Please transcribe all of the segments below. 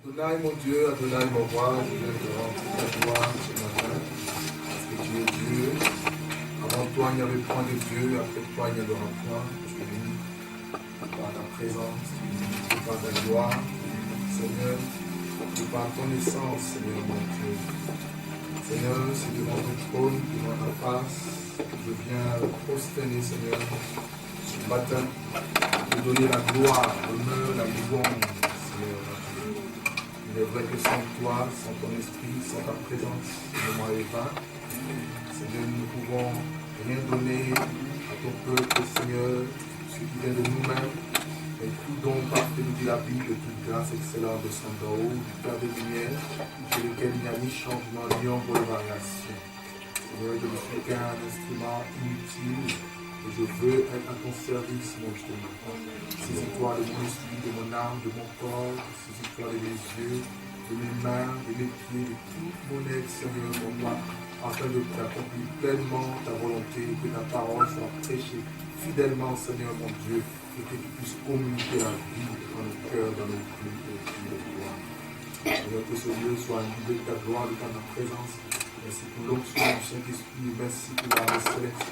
Adonai mon Dieu, Adonai mon roi, je viens te rendre toute la gloire ce matin, parce que tu es Dieu. Avant toi, il n'y avait point de Dieu, après toi, il n'y en aura point. Tu es venu par ta présence, tu es par ta gloire, Seigneur, tu es par ton essence, Seigneur mon Dieu. Seigneur, c'est devant ton trône, devant ta face, que je viens prosterner, Seigneur, ce matin, te donner la gloire, l'honneur, la louange, Seigneur. Il est vrai que sans toi, sans ton esprit, sans ta présence, ne m'aurait pas. Seigneur, nous ne pouvons rien donner à ton peuple, Seigneur, ce qui vient de nous-mêmes, mais tout don parfait de la Bible, toute grâce excellente de son haut, du Père de lumière, chez lequel il n'y a ni changement, ni ombre de variation. Seigneur, je ne suis qu'un instrument inutile, et je veux être à ton service, mon Dieu. Saisis-toi de mon esprit, de mon âme, de mon corps, saisis-toi de mes yeux, de mes mains, de mes pieds, de toute mon aide, Seigneur, pour moi, afin de t'accomplir pleinement ta volonté, que ta parole soit prêchée fidèlement, Seigneur, mon Dieu, et que tu puisses communiquer la vie dans nos cœurs, dans nos vies, de gloire. Seigneur, que ce lieu soit un lieu de ta gloire, de ta présence. Merci pour l'onction du Saint-Esprit, merci pour la céleste.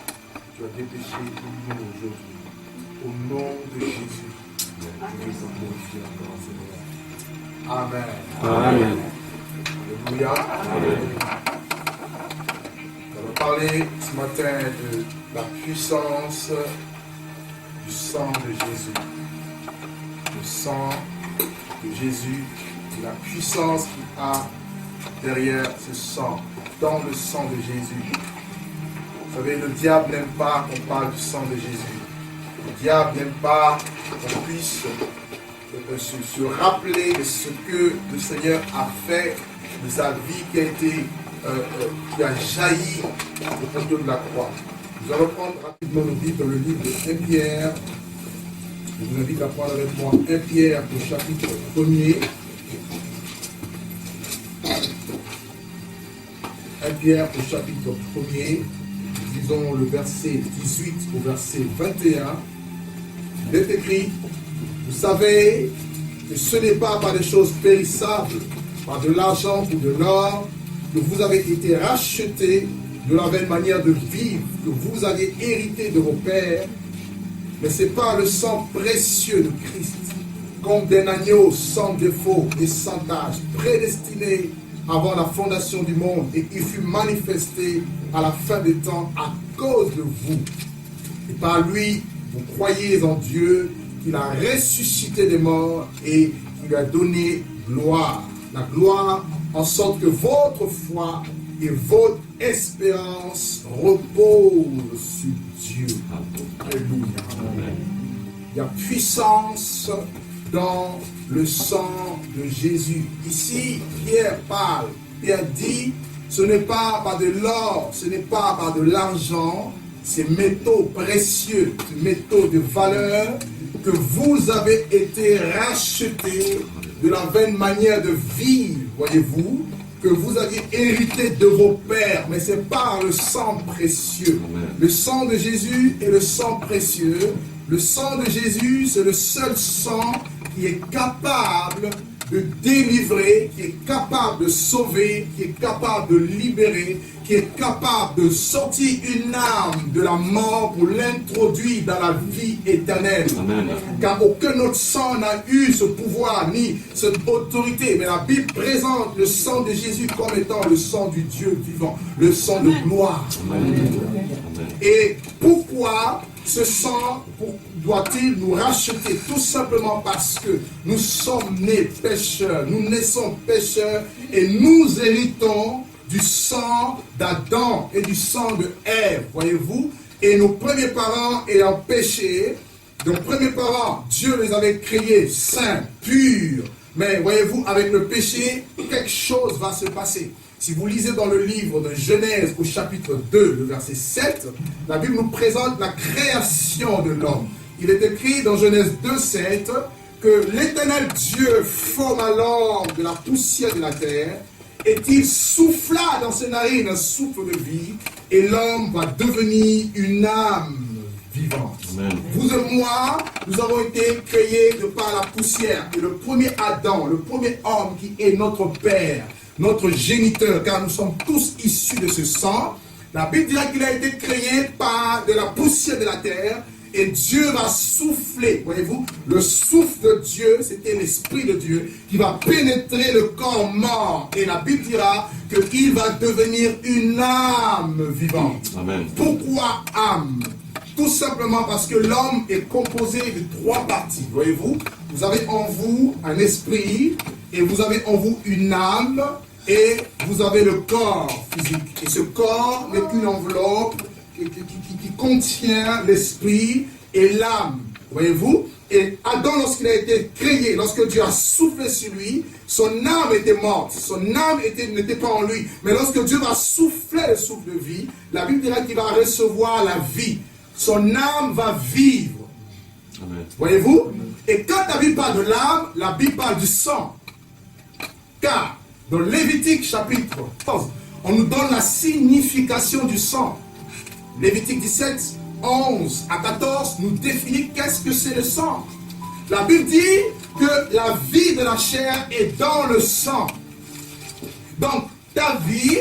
Tu as dépêché pour nous aujourd'hui. Au nom de Jésus, je vais t'en glorifier encore, Seigneur. Amen. Amen. Alléluia. Amen. On va parler ce matin de la puissance du sang de Jésus. Le sang de Jésus et la puissance qu'il a derrière ce sang, dans le sang de Jésus. Vous savez, le diable n'aime pas qu'on parle du sang de Jésus. Le diable n'aime pas qu'on puisse se rappeler de ce que le Seigneur a fait, de sa vie qui a été, qui a jailli au milieu de la croix. Nous allons prendre rapidement nos Bibles dans le livre de 1 Pierre. Je vous invite à prendre avec moi 1 Pierre au chapitre 1er. 1 Pierre au chapitre 1er. Disons le verset 18 au verset 21, il est écrit, vous savez que ce n'est pas par des choses périssables, par de l'argent ou de l'or, que vous avez été rachetés de la vaine manière de vivre que vous avez hérité de vos pères, mais c'est par le sang précieux de Christ, comme d'un agneau sans défaut et sans tache, prédestiné avant la fondation du monde, et qui fut manifesté à la fin des temps à cause de vous. Et par lui, vous croyez en Dieu, qu'il a ressuscité des morts et qu'il lui a donné gloire. La gloire en sorte que votre foi et votre espérance reposent sur Dieu. Alléluia. Il y a puissance dans le sang de Jésus. Ici, Pierre parle. Pierre dit, ce n'est pas par de l'or, ce n'est pas par de l'argent, ces métaux précieux, ces métaux de valeur, que vous avez été rachetés de la vaine manière de vivre, voyez-vous, que vous aviez hérité de vos pères, mais c'est par le sang précieux. Le sang de Jésus est le sang précieux. Le sang de Jésus, c'est le seul sang qui est capable de délivrer, qui est capable de sauver, qui est capable de libérer, qui est capable de sortir une âme de la mort pour l'introduire dans la vie éternelle. Amen. Car aucun autre sang n'a eu ce pouvoir ni cette autorité. Mais la Bible présente le sang de Jésus comme étant le sang du Dieu vivant, le sang de gloire. Amen. Et pourquoi ce sang doit-il nous racheter? Tout simplement parce que nous sommes nés pécheurs, nous naissons pécheurs et nous héritons du sang d'Adam et du sang de Ève, voyez-vous. Et nos premiers parents ayant péché, nos premiers parents, Dieu les avait créés saints, purs. Mais voyez-vous, avec le péché, quelque chose va se passer. Si vous lisez dans le livre de Genèse au chapitre 2, le verset 7, la Bible nous présente la création de l'homme. Il est écrit dans Genèse 2, 7 que l'Éternel Dieu forma l'homme de la poussière de la terre et il souffla dans ses narines un souffle de vie et l'homme va devenir une âme vivante. Amen. Vous et moi, nous avons été créés de par la poussière. Et le premier Adam, le premier homme qui est notre père, notre géniteur, car nous sommes tous issus de ce sang, la Bible dira qu'il a été créé par de la poussière de la terre. Et Dieu va souffler, voyez-vous, le souffle de Dieu, c'était l'Esprit de Dieu, qui va pénétrer le corps mort. Et la Bible dira qu'il va devenir une âme vivante. Amen. Pourquoi âme? Tout simplement parce que l'homme est composé de 3 parties, voyez-vous. Vous avez en vous un esprit, et vous avez en vous une âme, et vous avez le corps physique. Et ce corps n'est qu'une enveloppe qui contient l'esprit et l'âme, voyez-vous. Et Adam, lorsqu'il a été créé, lorsque Dieu a soufflé sur lui, son âme était morte, son âme n'était pas en lui. Mais lorsque Dieu va souffler le souffle de vie, la Bible dira qu'il va recevoir la vie. Son âme va vivre. Amen. Voyez-vous? Et quand la Bible parle de l'âme, la Bible parle du sang. Car dans Lévitique chapitre 11, on nous donne la signification du sang. Lévitique 17, 11 à 14 nous définit qu'est-ce que c'est le sang. La Bible dit que la vie de la chair est dans le sang. Donc ta vie,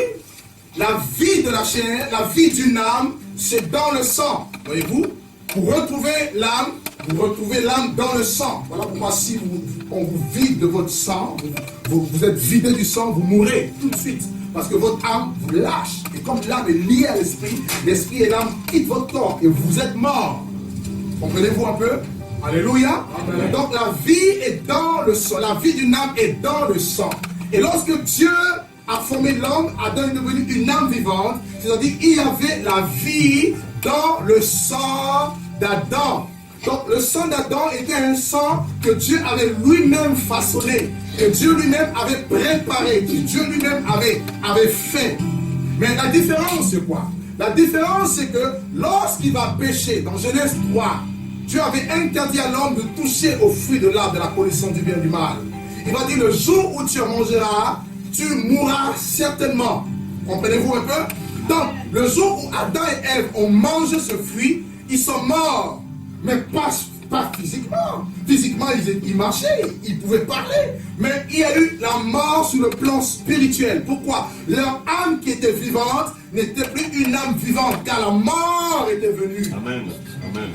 la vie de la chair, la vie d'une âme, c'est dans le sang. Voyez-vous? Pour retrouver l'âme, vous retrouvez l'âme dans le sang. Voilà pourquoi si on vous vide de votre sang, vous êtes vidé du sang, vous mourrez tout de suite. Parce que votre âme vous lâche. Et comme l'âme est liée à l'esprit, l'esprit et l'âme quittent votre corps et vous êtes mort. Comprenez-vous un peu? Alléluia. Amen. Donc la vie est dans le sang. La vie d'une âme est dans le sang. Et lorsque Dieu a formé l'homme, Adam est devenu une âme vivante. C'est-à-dire qu'il y avait la vie dans le sang d'Adam. Donc le sang d'Adam était un sang que Dieu avait lui-même façonné, que Dieu lui-même avait préparé, que Dieu lui-même avait fait. Mais la différence c'est quoi? La différence c'est que lorsqu'il va pécher, dans Genèse 3, Dieu avait interdit à l'homme de toucher au fruit de l'arbre de la connaissance du bien et du mal. Il va dire le jour où tu en mangeras, tu mourras certainement. Comprenez-vous un peu? Donc le jour où Adam et Ève ont mangé ce fruit, ils sont morts. Mais pas physiquement. Physiquement, ils marchaient, ils pouvaient parler. Mais il y a eu la mort sur le plan spirituel. Pourquoi? Leur âme qui était vivante n'était plus une âme vivante, car la mort était venue. Amen. Amen.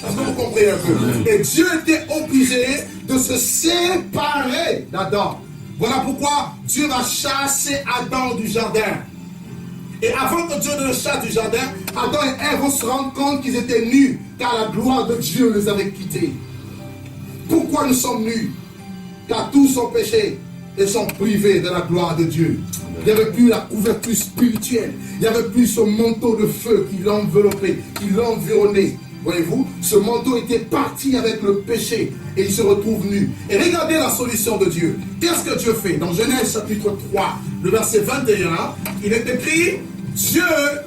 Est-ce que vous comprenez un peu? Amen. Et Dieu était obligé de se séparer d'Adam. Voilà pourquoi Dieu va chasser Adam du jardin. Et avant que Dieu ne le chasse du jardin, Adam et Ève vont se rendre compte qu'ils étaient nus, car la gloire de Dieu les avait quittés. Pourquoi nous sommes nus? Car tous ont péché et sont privés de la gloire de Dieu. Il n'y avait plus la couverture spirituelle, il n'y avait plus ce manteau de feu qui l'enveloppait, qui l'environnait. Voyez-vous, ce manteau était parti avec le péché et il se retrouve nu. Et regardez la solution de Dieu. Qu'est-ce que Dieu fait? Dans Genèse chapitre 3, le verset 21, il est écrit, Dieu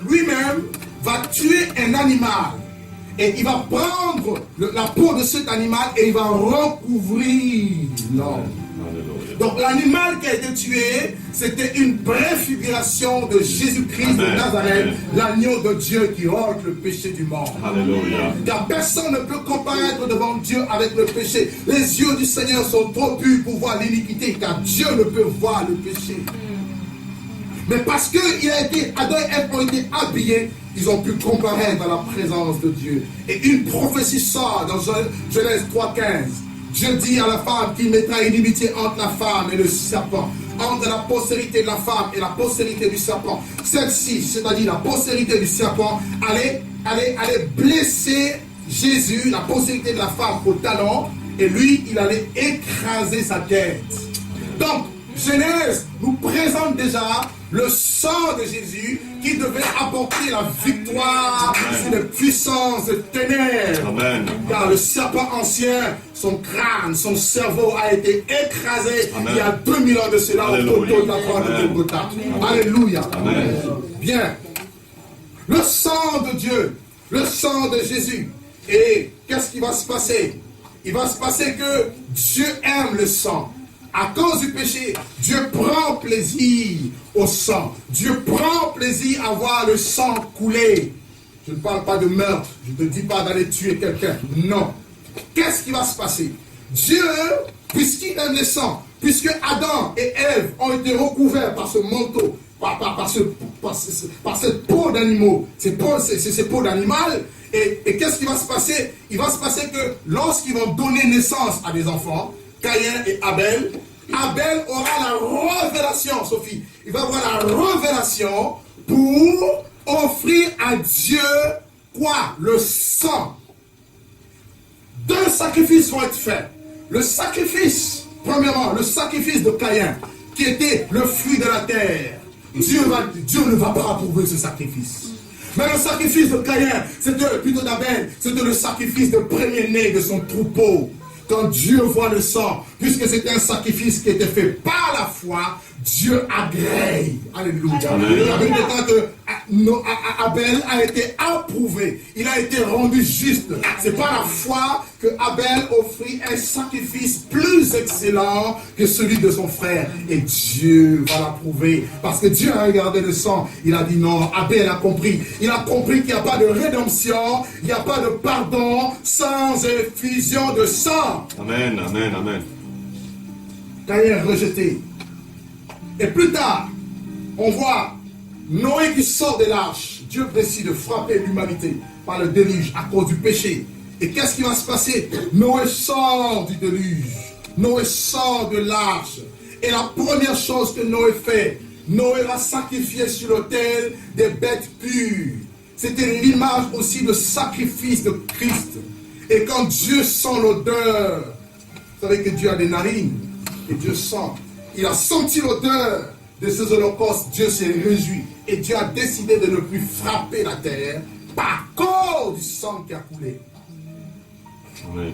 lui-même va tuer un animal. Et il va prendre la peau de cet animal et il va recouvrir l'homme. Donc l'animal qui a été tué, c'était une préfiguration de Jésus-Christ de Nazareth, l'agneau de Dieu qui ôte le péché du monde. Alléluia. Car personne ne peut comparaître devant Dieu avec le péché. Les yeux du Seigneur sont trop purs pour voir l'iniquité, car Dieu ne peut voir le péché. Mais parce que Adam et Ève ont été habillés, ils ont pu comparaître à la présence de Dieu. Et une prophétie sort dans Genèse 3,15. Dieu dit à la femme qu'il mettra une inimitié entre la femme et le serpent, entre la postérité de la femme et la postérité du serpent. Celle-ci, c'est-à-dire la postérité du serpent, allait blesser Jésus, la postérité de la femme, au talon, et lui, il allait écraser sa tête. Donc, Genèse nous présente déjà le sang de Jésus qui devait apporter la victoire sur les puissances de ténèbres. Amen. Car le serpent ancien, son crâne, son cerveau a été écrasé il y a 2000 ans de cela au poteau de la croix de Golgotha. Alléluia. Amen. Bien. Le sang de Dieu, le sang de Jésus. Et qu'est-ce qui va se passer? Il va se passer que Dieu aime le sang. À cause du péché, Dieu prend plaisir au sang. Dieu prend plaisir à voir le sang couler. Je ne parle pas de meurtre. Je ne te dis pas d'aller tuer quelqu'un. Non. Qu'est-ce qui va se passer? Dieu, puisqu'il est naissant, puisque Adam et Ève ont été recouverts par ce manteau, par cette peau d'animaux, ces peaux d'animal, et qu'est-ce qui va se passer? Il va se passer que lorsqu'ils vont donner naissance à des enfants, Caïn et Abel, Abel aura la révélation, Sophie. Il va avoir la révélation pour offrir à Dieu quoi? Le sang. Deux sacrifices vont être faits. Le sacrifice, premièrement, le sacrifice de Caïn, qui était le fruit de la terre. Dieu ne va pas approuver ce sacrifice. Mais le sacrifice de Caïn, c'était plutôt d'Abel, c'était le sacrifice de premier-né de son troupeau. Quand Dieu voit le sang, puisque c'était un sacrifice qui était fait par la foi, Dieu agrée. Alléluia. La Bible déclare que Abel a été approuvé. Il a été rendu juste. C'est par la foi que Abel offrit un sacrifice plus excellent que celui de son frère. Et Dieu va l'approuver. Parce que Dieu a regardé le sang. Il a dit non, Abel a compris. Il a compris qu'il n'y a pas de rédemption, il n'y a pas de pardon sans effusion de sang. Amen, amen, amen. Caïn rejeté. Et plus tard, on voit Noé qui sort de l'arche. Dieu décide de frapper l'humanité par le déluge à cause du péché. Et qu'est-ce qui va se passer? Noé sort du déluge. Noé sort de l'arche. Et la première chose que Noé fait, Noé va sacrifier sur l'autel des bêtes pures. C'était l'image aussi de sacrifice de Christ. Et quand Dieu sent l'odeur, vous savez que Dieu a des narines. Et Dieu sent. Il a senti l'odeur de ces holocaustes. Dieu s'est réjoui. Et Dieu a décidé de ne plus frapper la terre par cause du sang qui a coulé. Amen.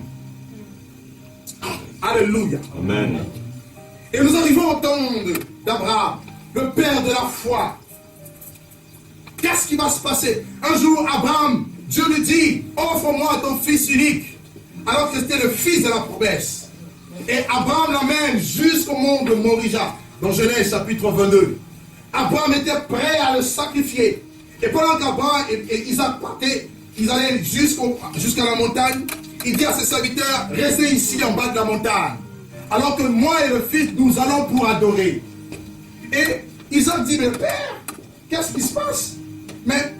Alléluia. Amen. Et nous arrivons au temps d'Abraham, le père de la foi. Qu'est-ce qui va se passer? Un jour, Abraham, Dieu lui dit, offre-moi ton fils unique. Alors que c'était le fils de la promesse. Et Abraham l'amène jusqu'au mont de Morija, dans Genèse chapitre 22. Abraham était prêt à le sacrifier. Et pendant qu'Abraham et Isaac partaient, ils allaient jusqu'à la montagne. Il dit à ses serviteurs, restez ici en bas de la montagne. Alors que moi et le fils, nous allons pour adorer. Et Isaac dit, mais père, qu'est-ce qui se passe? Mais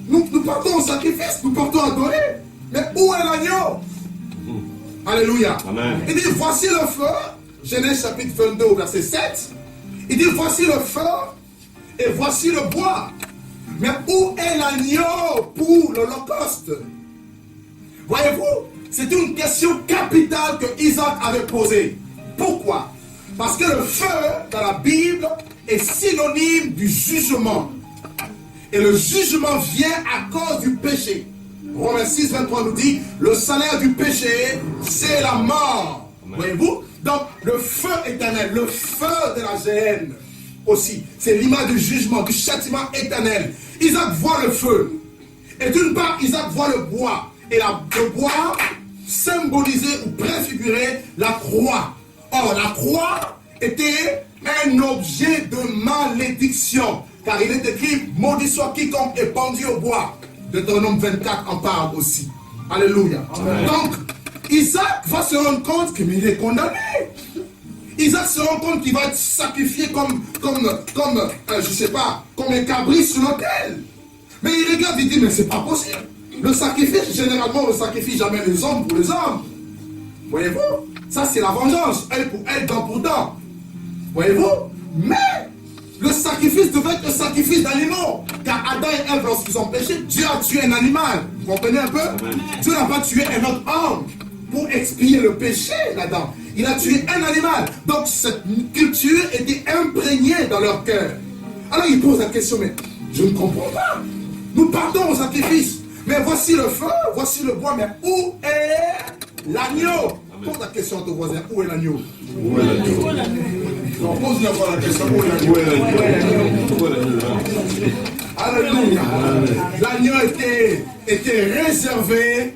nous partons au sacrifice, nous partons adorer. Mais où est l'agneau? Alléluia. Amen. Il dit, voici le feu. Genèse chapitre 22, verset 7. Il dit, voici le feu et voici le bois. Mais où est l'agneau pour l'Holocauste? Voyez-vous, c'est une question capitale que Isaac avait posée. Pourquoi? Parce que le feu, dans la Bible, est synonyme du jugement. Et le jugement vient à cause du péché. Romains 6, 23 nous dit, le salaire du péché, c'est la mort. Voyez-vous? Donc, le feu éternel, le feu de la géhenne aussi, c'est l'image du jugement, du châtiment éternel. Isaac voit le feu. Et d'une part, Isaac voit le bois. Et le bois symbolisait ou préfigurait la croix. Or, la croix était un objet de malédiction. Car il est écrit, maudit soit quiconque est pendu au bois. Deutéronome 24 en parle aussi. Alléluia. Amen. Donc, Isaac va se rendre compte qu'il est condamné. Isaac se rend compte qu'il va être sacrifié comme je sais pas, comme un cabri sur l'autel. Mais il regarde, il dit, mais c'est pas possible. Le sacrifice, généralement, on ne sacrifie jamais les hommes pour les hommes. Voyez-vous? Ça, c'est la vengeance. Elle pour elle, dent pour dent. Voyez-vous? Mais le sacrifice devait être un sacrifice d'animaux. Car Adam et Ève, lorsqu'ils ont péché, Dieu a tué un animal. Vous comprenez un peu? Amen. Dieu n'a pas tué un autre homme pour expier le péché là-dedans. Il a tué un animal. Donc cette culture était imprégnée dans leur cœur. Alors ils posent la question, mais je ne comprends pas. Nous partons au sacrifice. Mais voici le feu, voici le bois, mais où est l'agneau? Pose la question à ton voisin, où est l'agneau? Où est l'agneau? Pose la question, où est l'agneau? Alléluia. L'agneau était réservé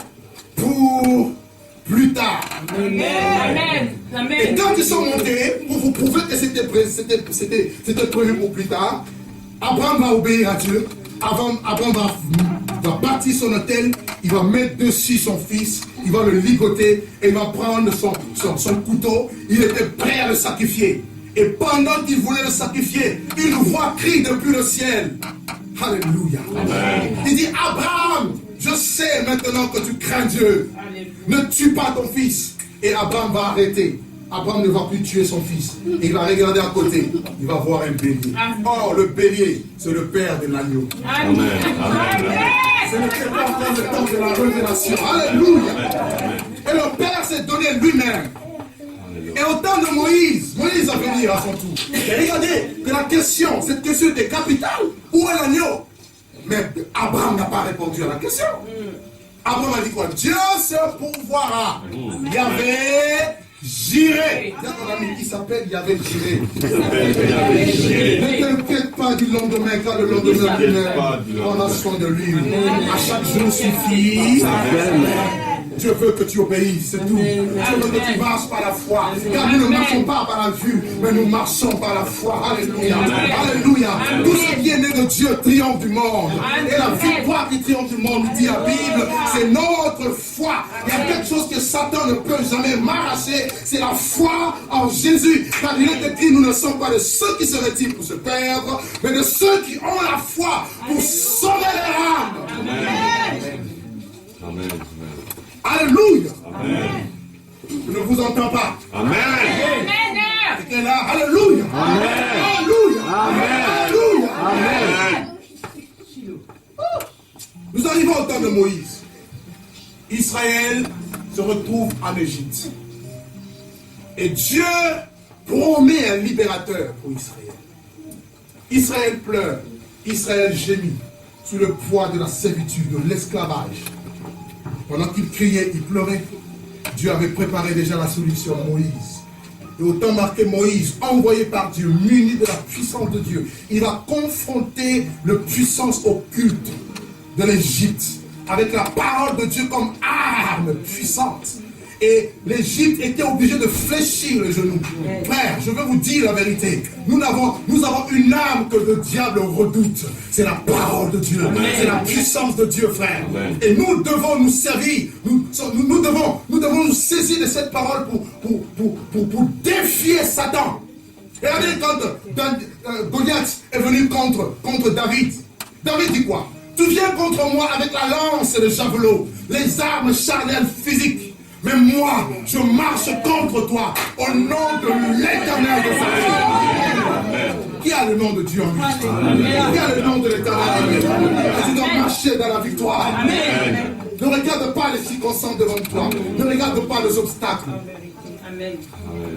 pour plus tard. Amen. Et quand ils sont montés, pour vous prouver que c'était prévu pour plus tard, Abraham va obéir à Dieu. Abraham va bâtir son autel, il va mettre dessus son fils, il va le ligoter et il va prendre son couteau. Il était prêt à le sacrifier. Et pendant qu'il voulait le sacrifier, une voix crie depuis le ciel. Alléluia. Amen. Il dit, Abraham, je sais maintenant que tu crains Dieu. Ne tue pas ton fils. Et Abraham va arrêter. Abraham ne va plus tuer son fils. Et il va regarder à côté. Il va voir un bélier. Oh, le bélier, c'est le père de l'agneau. Amen. Amen. Ce n'était pas encore le temps de la révélation. Alléluia. Et le père s'est donné lui-même. Et au temps de Moïse, Moïse va venir à son tour. Et regardez que la question, cette question était capitale. Où est l'agneau? Mais Abraham n'a pas répondu à la question. Abraham a dit quoi? Dieu se pourvoira. Yahvé Jiré. Il y a ton ami qui s'appelle Yahvé Jiré. Ne t'inquiète pas du lendemain, car le lendemain lui-même prendra soin de lui. À chaque jour suffit. Dieu veut que tu obéisses, c'est tout. Dieu veut que tu marches par la foi. Car nous ne marchons pas par la vue, mais nous marchons par la foi. Alléluia. Alléluia. Tout ce qui est né de Dieu triomphe du monde. Et la victoire qui triomphe du monde, nous dit la Bible, c'est notre foi. Il y a quelque chose que Satan ne peut jamais m'arracher, c'est la foi en Jésus. Car il est écrit, nous ne sommes pas de ceux qui seraient-ils pour se perdre, mais de ceux qui ont la foi pour sauver leur âme. Amen. Amen. Alléluia. Amen. Je ne vous entends pas. Amen. C'était là. Alléluia. Amen. Alléluia. Amen. Alléluia. Amen. Nous arrivons au temps de Moïse. Israël se retrouve en Égypte. Et Dieu promet un libérateur pour Israël. Israël pleure. Israël gémit sous le poids de la servitude, de l'esclavage. Pendant qu'il criait, il pleurait, Dieu avait préparé déjà la solution à Moïse. Et au temps marqué, Moïse, envoyé par Dieu, muni de la puissance de Dieu, il va confronter la puissance occulte de l'Égypte avec la parole de Dieu comme arme puissante. Et l'Égypte était obligée de fléchir les genoux. Frère, je veux vous dire la vérité. Nous avons une âme que le diable redoute. C'est la parole de Dieu. C'est la puissance de Dieu, frère. Amen. Et nous devons nous servir. Nous devons nous saisir de cette parole pour défier Satan. Regardez quand Goliath est venu contre David. David dit quoi? Tu viens contre moi avec la lance et le javelot, les armes charnelles physiques. Mais moi, je marche contre toi au nom de l'Éternel de Israël. Qui a le nom de Dieu en lui? Qui a le nom de l'Éternel en lui? Et tu dois marcher dans la victoire. Ne regarde pas les circonstances devant toi. Ne regarde pas les obstacles.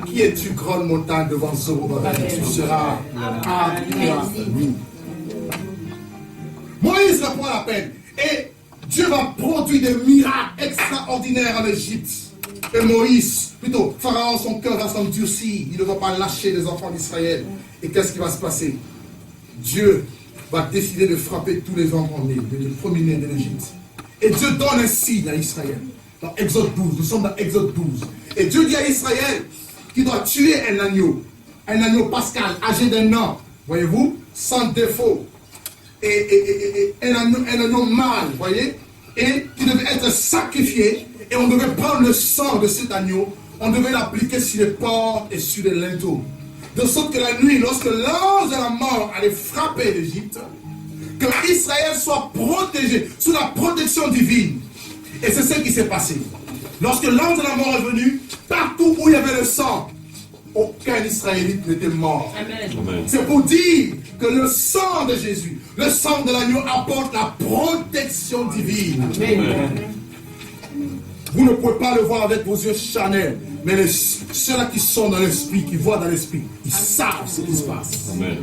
Qui es-tu, grande montagne devant Zorobabel? Tu seras aplani. Moïse ne prend la peine. Et Dieu va produire des miracles extraordinaires en Égypte. Et Moïse, plutôt, Pharaon, son cœur va s'endurcir. Il ne va pas lâcher les enfants d'Israël. Et qu'est-ce qui va se passer? Dieu va décider de frapper tous les enfants-nés, les premiers-nés de l'Égypte. Et Dieu donne un signe à Israël. Dans Exode 12, nous sommes dans Exode 12. Et Dieu dit à Israël qu'il doit tuer un agneau pascal, âgé d'un an, voyez-vous, sans défaut. Et un agneau mâle, voyez, et qui devait être sacrifié, et on devait prendre le sang de cet agneau, on devait l'appliquer sur les portes et sur les linteaux. De sorte que la nuit, lorsque l'ange de la mort allait frapper l'Égypte, que Israël soit protégé, sous la protection divine. Et c'est ce qui s'est passé. Lorsque l'ange de la mort est venu, partout où il y avait le sang, aucun Israélite n'était mort. Amen. C'est pour dire que le sang de Jésus, le sang de l'agneau apporte la protection divine. Amen. Vous ne pouvez pas le voir avec vos yeux charnels, mais ceux-là qui sont dans l'esprit, qui voient dans l'esprit, ils savent ce qui se passe. Amen.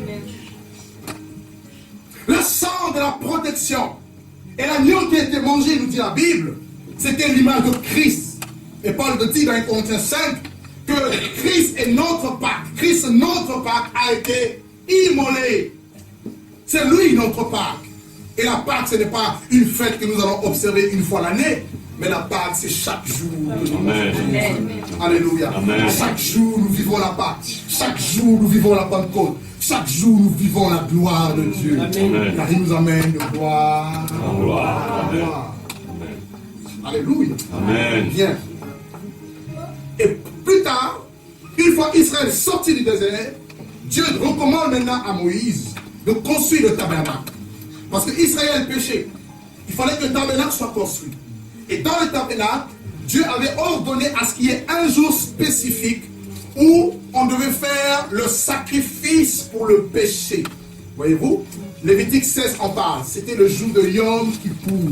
Le sang de la protection. Et l'agneau qui a été mangé, nous dit la Bible, c'était l'image de Christ. Et Paul dit dans 1 Corinthiens 5 que Christ est notre Pâque. Christ, notre Pâque, a été immolé. C'est lui notre Pâque. Et la Pâque, ce n'est pas une fête que nous allons observer une fois l'année, mais la Pâque, c'est chaque jour. Amen. Alléluia. Amen. Chaque jour, nous vivons la Pâque. Chaque jour, nous vivons la Pentecôte. chaque jour nous vivons la gloire de Dieu. Amen. Car il nous amène de gloire En gloire. en Amen. gloire. Amen. Alléluia. Amen. Bien. Et plus tard, une fois Israël sorti du désert, Dieu recommande maintenant à Moïse de construire le tabernacle. Parce que Israël péchait. Il fallait que le tabernacle soit construit. Et dans le tabernacle, Dieu avait ordonné à ce qu'il y ait un jour spécifique où on devait faire le sacrifice pour le péché. Voyez-vous? Lévitique 16 en parle. C'était le jour de Yom Kippour.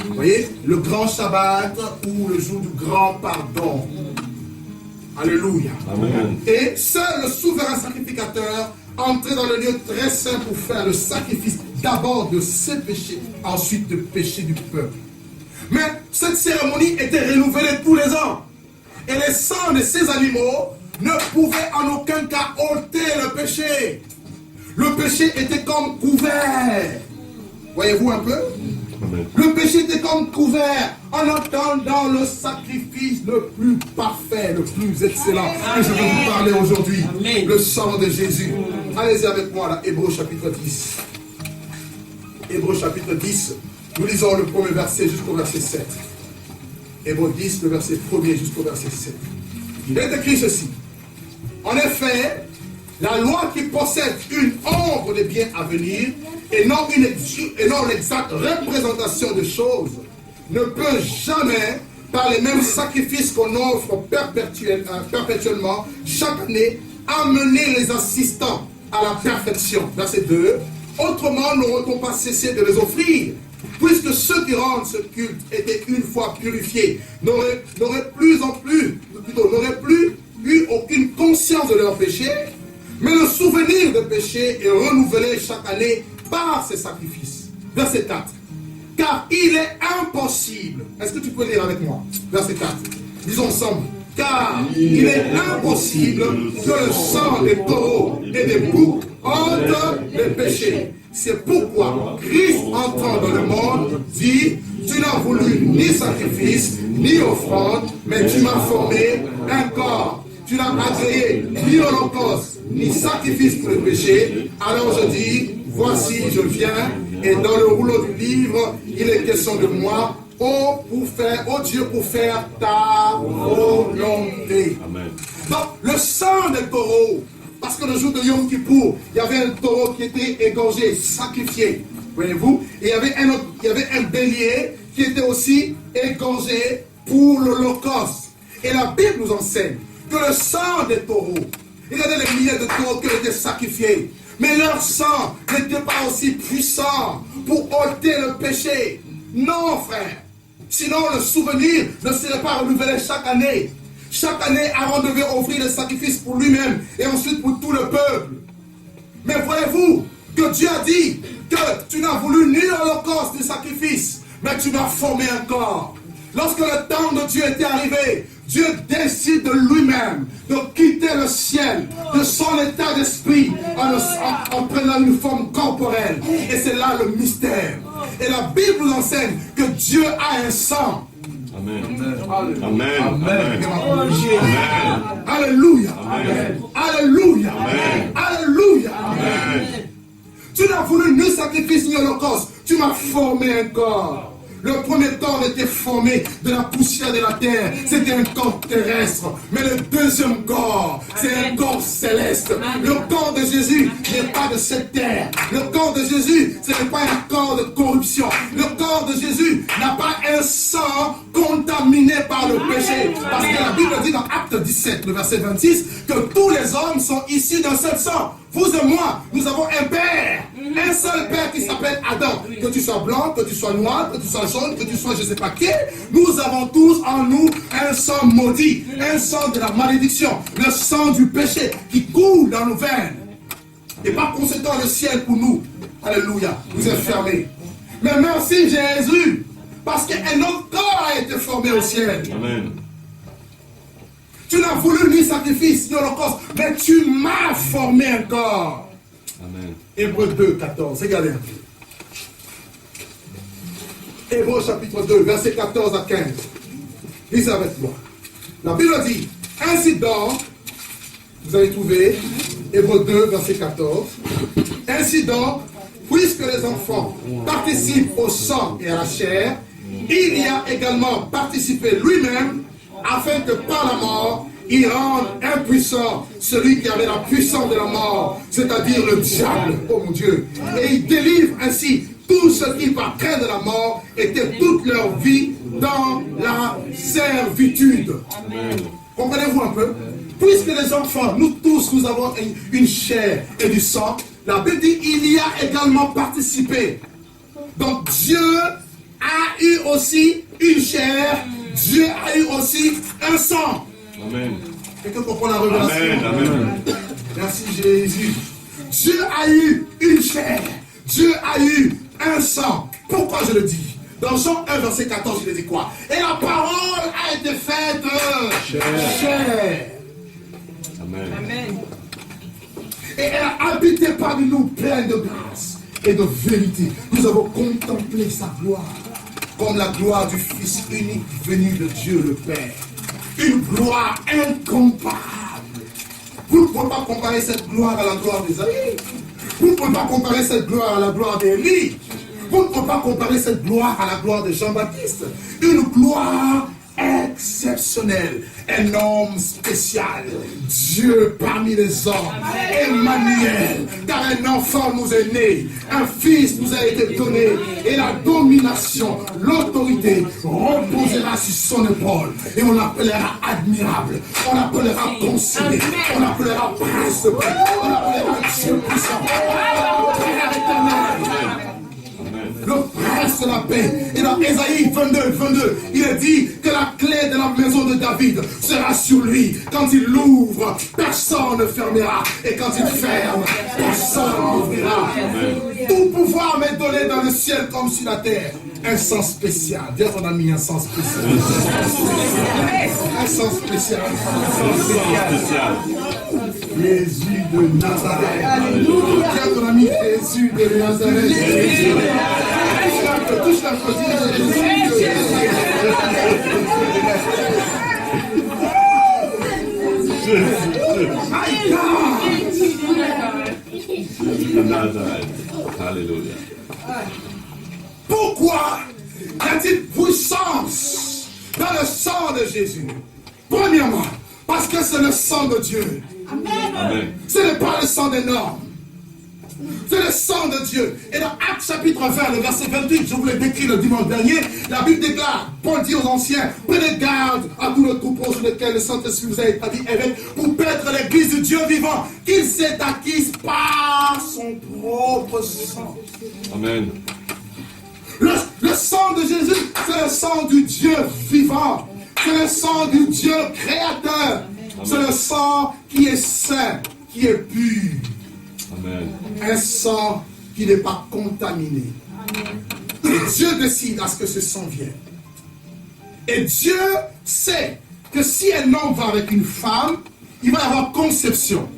Vous voyez? Le grand Shabbat ou le jour du grand pardon. Alléluia. Amen. Et seul le souverain sacrificateur entrait dans le lieu très saint pour faire le sacrifice d'abord de ses péchés, ensuite de péché du peuple. Mais cette cérémonie était renouvelée tous les ans. Et les sangs de ces animaux ne pouvaient en aucun cas ôter le péché. Le péché était comme couvert. Voyez-vous un peu? Amen. Le péché était comme couvert en attendant le sacrifice le plus parfait, le plus excellent que je vais vous parler aujourd'hui. Amen. Le sang de Jésus. Allez-y avec moi là, Hébreux chapitre 10. Hébreux chapitre 10. Nous lisons le premier verset jusqu'au verset 7. Hébreux 10, le verset 1er jusqu'au verset 7. Il est écrit ceci. En effet, la loi qui possède une ombre des biens à venir et non l'exacte représentation des choses ne peut jamais, par les mêmes sacrifices qu'on offre perpétuellement chaque année, amener les assistants à la perfection. Verset 2. Autrement, n'aurait-on pas cessé de les offrir, puisque ceux qui rendent ce culte étaient une fois purifiés, n'auraient plus eu aucune conscience de leur péché, mais le souvenir de péché est renouvelé chaque année par ces sacrifices. Verset 4. Car il est impossible. Est-ce que tu peux lire avec moi? Verset 4. Disons ensemble. Car il est impossible que le sang des taureaux et des boucs ôte les péchés. C'est pourquoi Christ, entrant dans le monde, dit: tu n'as voulu ni sacrifice, ni offrande, mais tu m'as formé un corps. Tu n'as agréé ni holocauste, ni sacrifice pour le péché. Alors je dis: voici, je viens, et dans le rouleau du livre, il est question de moi, ô Dieu, pour faire ta volonté. Amen. Donc, le sang des taureaux, parce que le jour de Yom Kippour, il y avait un taureau qui était égorgé, sacrifié, voyez-vous, et il y avait un bélier qui était aussi égorgé pour l'Holocauste. Et la Bible nous enseigne que le sang des taureaux, regardez les milliers de taureaux qui étaient sacrifiés, mais leur sang n'était pas aussi puissant pour ôter le péché. Non, frère. Sinon, le souvenir ne serait pas renouvelé chaque année. Chaque année, Aaron devait offrir le sacrifice pour lui-même et ensuite pour tout le peuple. Mais voyez-vous que Dieu a dit que tu n'as voulu ni l'holocauste ni sacrifice, mais tu m'as formé un corps. Lorsque le temps de Dieu était arrivé, Dieu décide de lui-même de quitter le ciel, de son état d'esprit, en prenant une forme corporelle. Et c'est là le mystère. Et la Bible nous enseigne que Dieu a un sang. Amen. Amen. Amen. Amen. Alléluia. Amen. Alléluia. Amen. Alléluia. Amen. Tu n'as voulu ni sacrifice ni holocauste. Tu m'as formé un corps. Le premier corps était formé de la poussière de la terre. C'était un corps terrestre. Mais le deuxième corps, c'est un corps céleste. Le corps de Jésus n'est pas de cette terre. Le corps de Jésus, ce n'est pas un corps de corruption. Le corps de Jésus n'a pas un sang contaminé par le péché. Parce que la Bible dit dans Acte 17, le verset 26, que tous les hommes sont issus d'un seul sang. Vous et moi, nous avons un père. Un seul père qui s'appelle Adam. Que tu sois blanc, que tu sois noir, que tu sois jaune, que tu sois je ne sais pas qui. Nous avons tous en nous un sang maudit. Un sang de la malédiction. Le sang du péché qui coule dans nos veines. Et par conséquent, le ciel pour nous, alléluia, nous est fermé. Mais merci Jésus. Parce qu'un autre corps a été formé au ciel. Amen. Tu n'as voulu ni sacrifice, ni holocauste, mais tu m'as formé un corps. Amen. Hébreux 2, 14. Regardez un peu. Hébreux chapitre 2, verset 14 à 15. Lisez avec moi. La Bible dit: ainsi donc, vous avez trouvé, Hébreux 2, verset 14. Ainsi donc, puisque les enfants participent au sang et à la chair, il y a également participé lui-même, afin que par la mort, il rende impuissant celui qui avait la puissance de la mort, c'est-à-dire le diable, oh mon Dieu. Et il délivre ainsi tous ceux qui, par crainte de la mort, étaient toute leur vie dans la servitude. Comprenez-vous un peu? Puisque les enfants, nous tous, nous avons une chair et du sang, la Bible dit il y a également participé. Donc Dieu a eu aussi une chair, Dieu a eu aussi un sang. Amen. Quelqu'un comprend la révélation? Amen. Amen. Merci Jésus. Dieu a eu une chair, Dieu a eu un sang. Pourquoi je le dis? Dans Jean 1, verset 14, il dit quoi? Et la parole a été faite chair. Amen. Amen. Et elle a habité parmi nous pleine de grâce et de vérité. Nous avons contemplé sa gloire comme la gloire du Fils unique venu de Dieu le Père. Une gloire incomparable. Vous ne pouvez pas comparer cette gloire à la gloire d'Ésaïe. Vous ne pouvez pas comparer cette gloire à la gloire d'Élie. Vous ne pouvez pas comparer cette gloire à la gloire de Jean-Baptiste. Une gloire exceptionnelle, un homme spécial, Dieu parmi les hommes, Emmanuel, car un enfant nous est né, un fils nous a été donné, et la domination, l'autorité reposera sur son épaule, et on l'appellera admirable, on l'appellera conseiller, on l'appellera prince, on l'appellera Dieu puissant, Père éternel. Le prince de la paix. Et dans Ésaïe 22, il est dit que la clé de la maison de David sera sur lui. Quand il l'ouvre, personne ne fermera. Et quand il ferme, personne n'ouvrira. Tout pouvoir m'est donné dans le ciel comme sur la terre. Un sens spécial. Dis à ton ami un sens spécial. Un sens spécial. Jésus de Nazareth. Dis à ton ami Jésus de Nazareth. Touche la côté. My God. Nazareth. Alléluia. Pourquoi y a-t-il puissance dans le sang de Jésus? Premièrement, parce que c'est le sang de Dieu. Amen. Ce n'est pas le sang d'un homme. C'est le sang de Dieu. Et dans Actes chapitre 20, le verset 28, je vous l'ai décrit le dimanche dernier, la Bible déclare, Paul dit aux anciens, prenez garde à tout le troupeau sur lequel le Saint-Esprit vous a établi évêque pour paître l'église du Dieu vivant, qu'il s'est acquise par son propre sang. Amen. Le sang de Jésus, c'est le sang du Dieu vivant. C'est le sang du Dieu créateur. C'est le sang qui est saint, qui est pur. Amen. Un sang qui n'est pas contaminé. Et Dieu décide à ce que ce sang vienne. Et Dieu sait que si un homme va avec une femme, il va y avoir conception.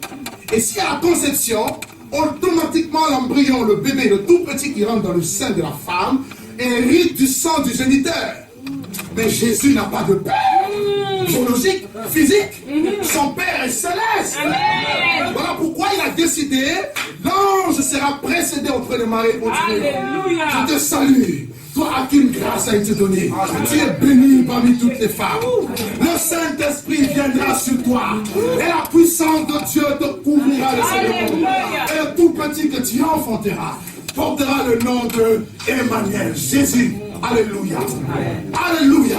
Et s'il y a la conception, automatiquement l'embryon, le bébé, le tout petit qui rentre dans le sein de la femme, hérite du sang du géniteur. Mais Jésus n'a pas de père biologique, physique. Son père est céleste. Amen. Voilà pourquoi il a décidé, l'ange sera précédé auprès de Marie. Alléluia. Je te salue. Toi à qui une grâce a été donnée. Tu es béni parmi toutes les femmes. Le Saint-Esprit viendra sur toi. Et la puissance de Dieu te couvrira de ses rayons. Et le tout petit que tu enfanteras portera le nom de Emmanuel, Jésus. Alléluia. Alléluia.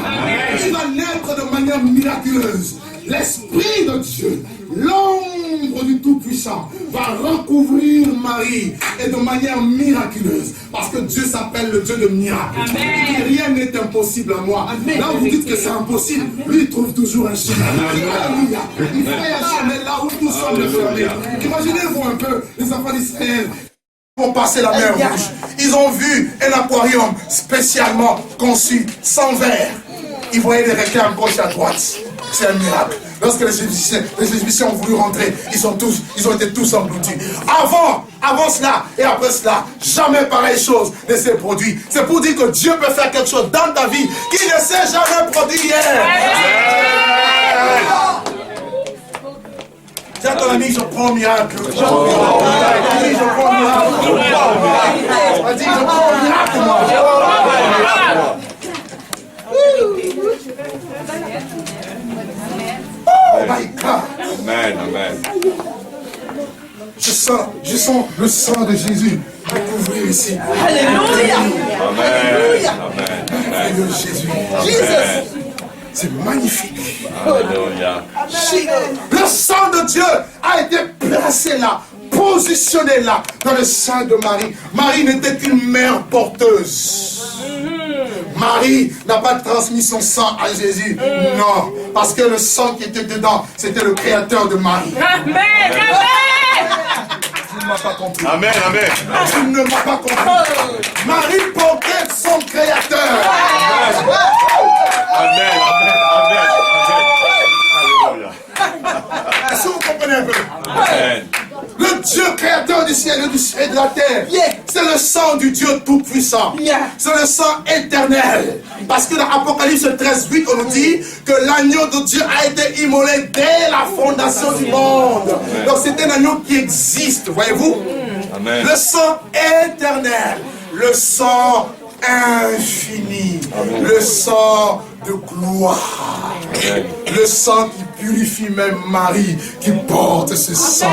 Il va naître de manière miraculeuse. L'Esprit de Dieu, l'ombre du Tout-Puissant, va recouvrir Marie et de manière miraculeuse. Parce que Dieu s'appelle le Dieu de miracles. Et rien n'est impossible à moi. Là où vous dites que c'est impossible, lui il trouve toujours un chemin. Alléluia. Il fait un chemin là où tout semble fermé. Imaginez-vous un peu les enfants d'Israël. Ils ont passé la mer Rouge. Ils ont vu un aquarium spécialement conçu sans verre. Ils voyaient les requins à gauche et à droite. C'est un miracle. Lorsque les Égyptiens ont voulu rentrer, ils ont été tous engloutis. Avant cela et après cela, jamais pareille chose ne s'est produit. C'est pour dire que Dieu peut faire quelque chose dans ta vie qui ne s'est jamais produit hier. Dis à ton ami, je prends un miracle. Dis, je prends un miracle. Vas-y, je prends un miracle, moi. Oh my God. Amen, amen. Je sens le sang de Jésus recouvrir ici. Alléluia. Amen, amen, Alléluia, amen. Jésus. Amen. C'est magnifique. Alléluia. Le sang de Dieu a été placé là, positionné là, dans le sein de Marie. Marie n'était qu'une mère porteuse. Marie n'a pas transmis son sang à Jésus. Non, parce que le sang qui était dedans, c'était le créateur de Marie. Amen. Amen. Tu ne m'as pas compris. Amen, amen. Tu ne m'as pas compris. Marie portait son créateur. Amen, amen, amen, amen. Alléluia. Est-ce que vous comprenez un peu? Amen. Le Dieu créateur du ciel et de la terre, c'est le sang du Dieu tout-puissant. C'est le sang éternel. Parce que dans Apocalypse 13:8, on nous dit que l'agneau de Dieu a été immolé dès la fondation du monde. Donc c'est un agneau qui existe, voyez-vous? Amen. Le sang éternel, le sang infini, le sang de gloire, le sang qui purifie même Marie, qui porte ce sang.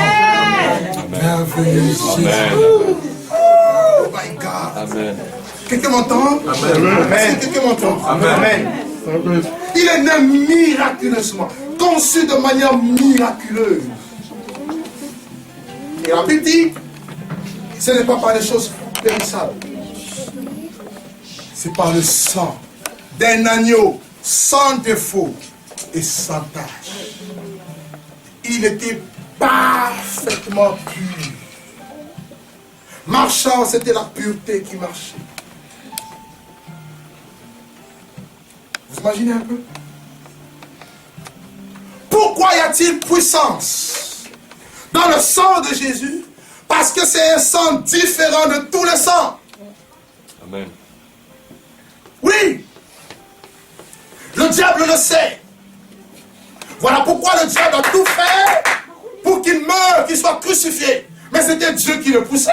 Merveilleux Jésus. Oh my God. Amen. Quelqu'un m'entend? Amen. Quelqu'un m'entend? Amen. Il est né miraculeusement, conçu de manière miraculeuse. Et la Bible dit, ce n'est pas par des choses périssables. C'est par le sang d'un agneau sans défaut et sans tache. Il était parfaitement pur. Marchant, c'était la pureté qui marchait. Vous imaginez un peu? Pourquoi y a-t-il puissance dans le sang de Jésus? Parce que c'est un sang différent de tous les sangs. Amen. Oui, le diable le sait. Voilà pourquoi le diable a tout fait pour qu'il meure, qu'il soit crucifié. Mais c'était Dieu qui le poussait.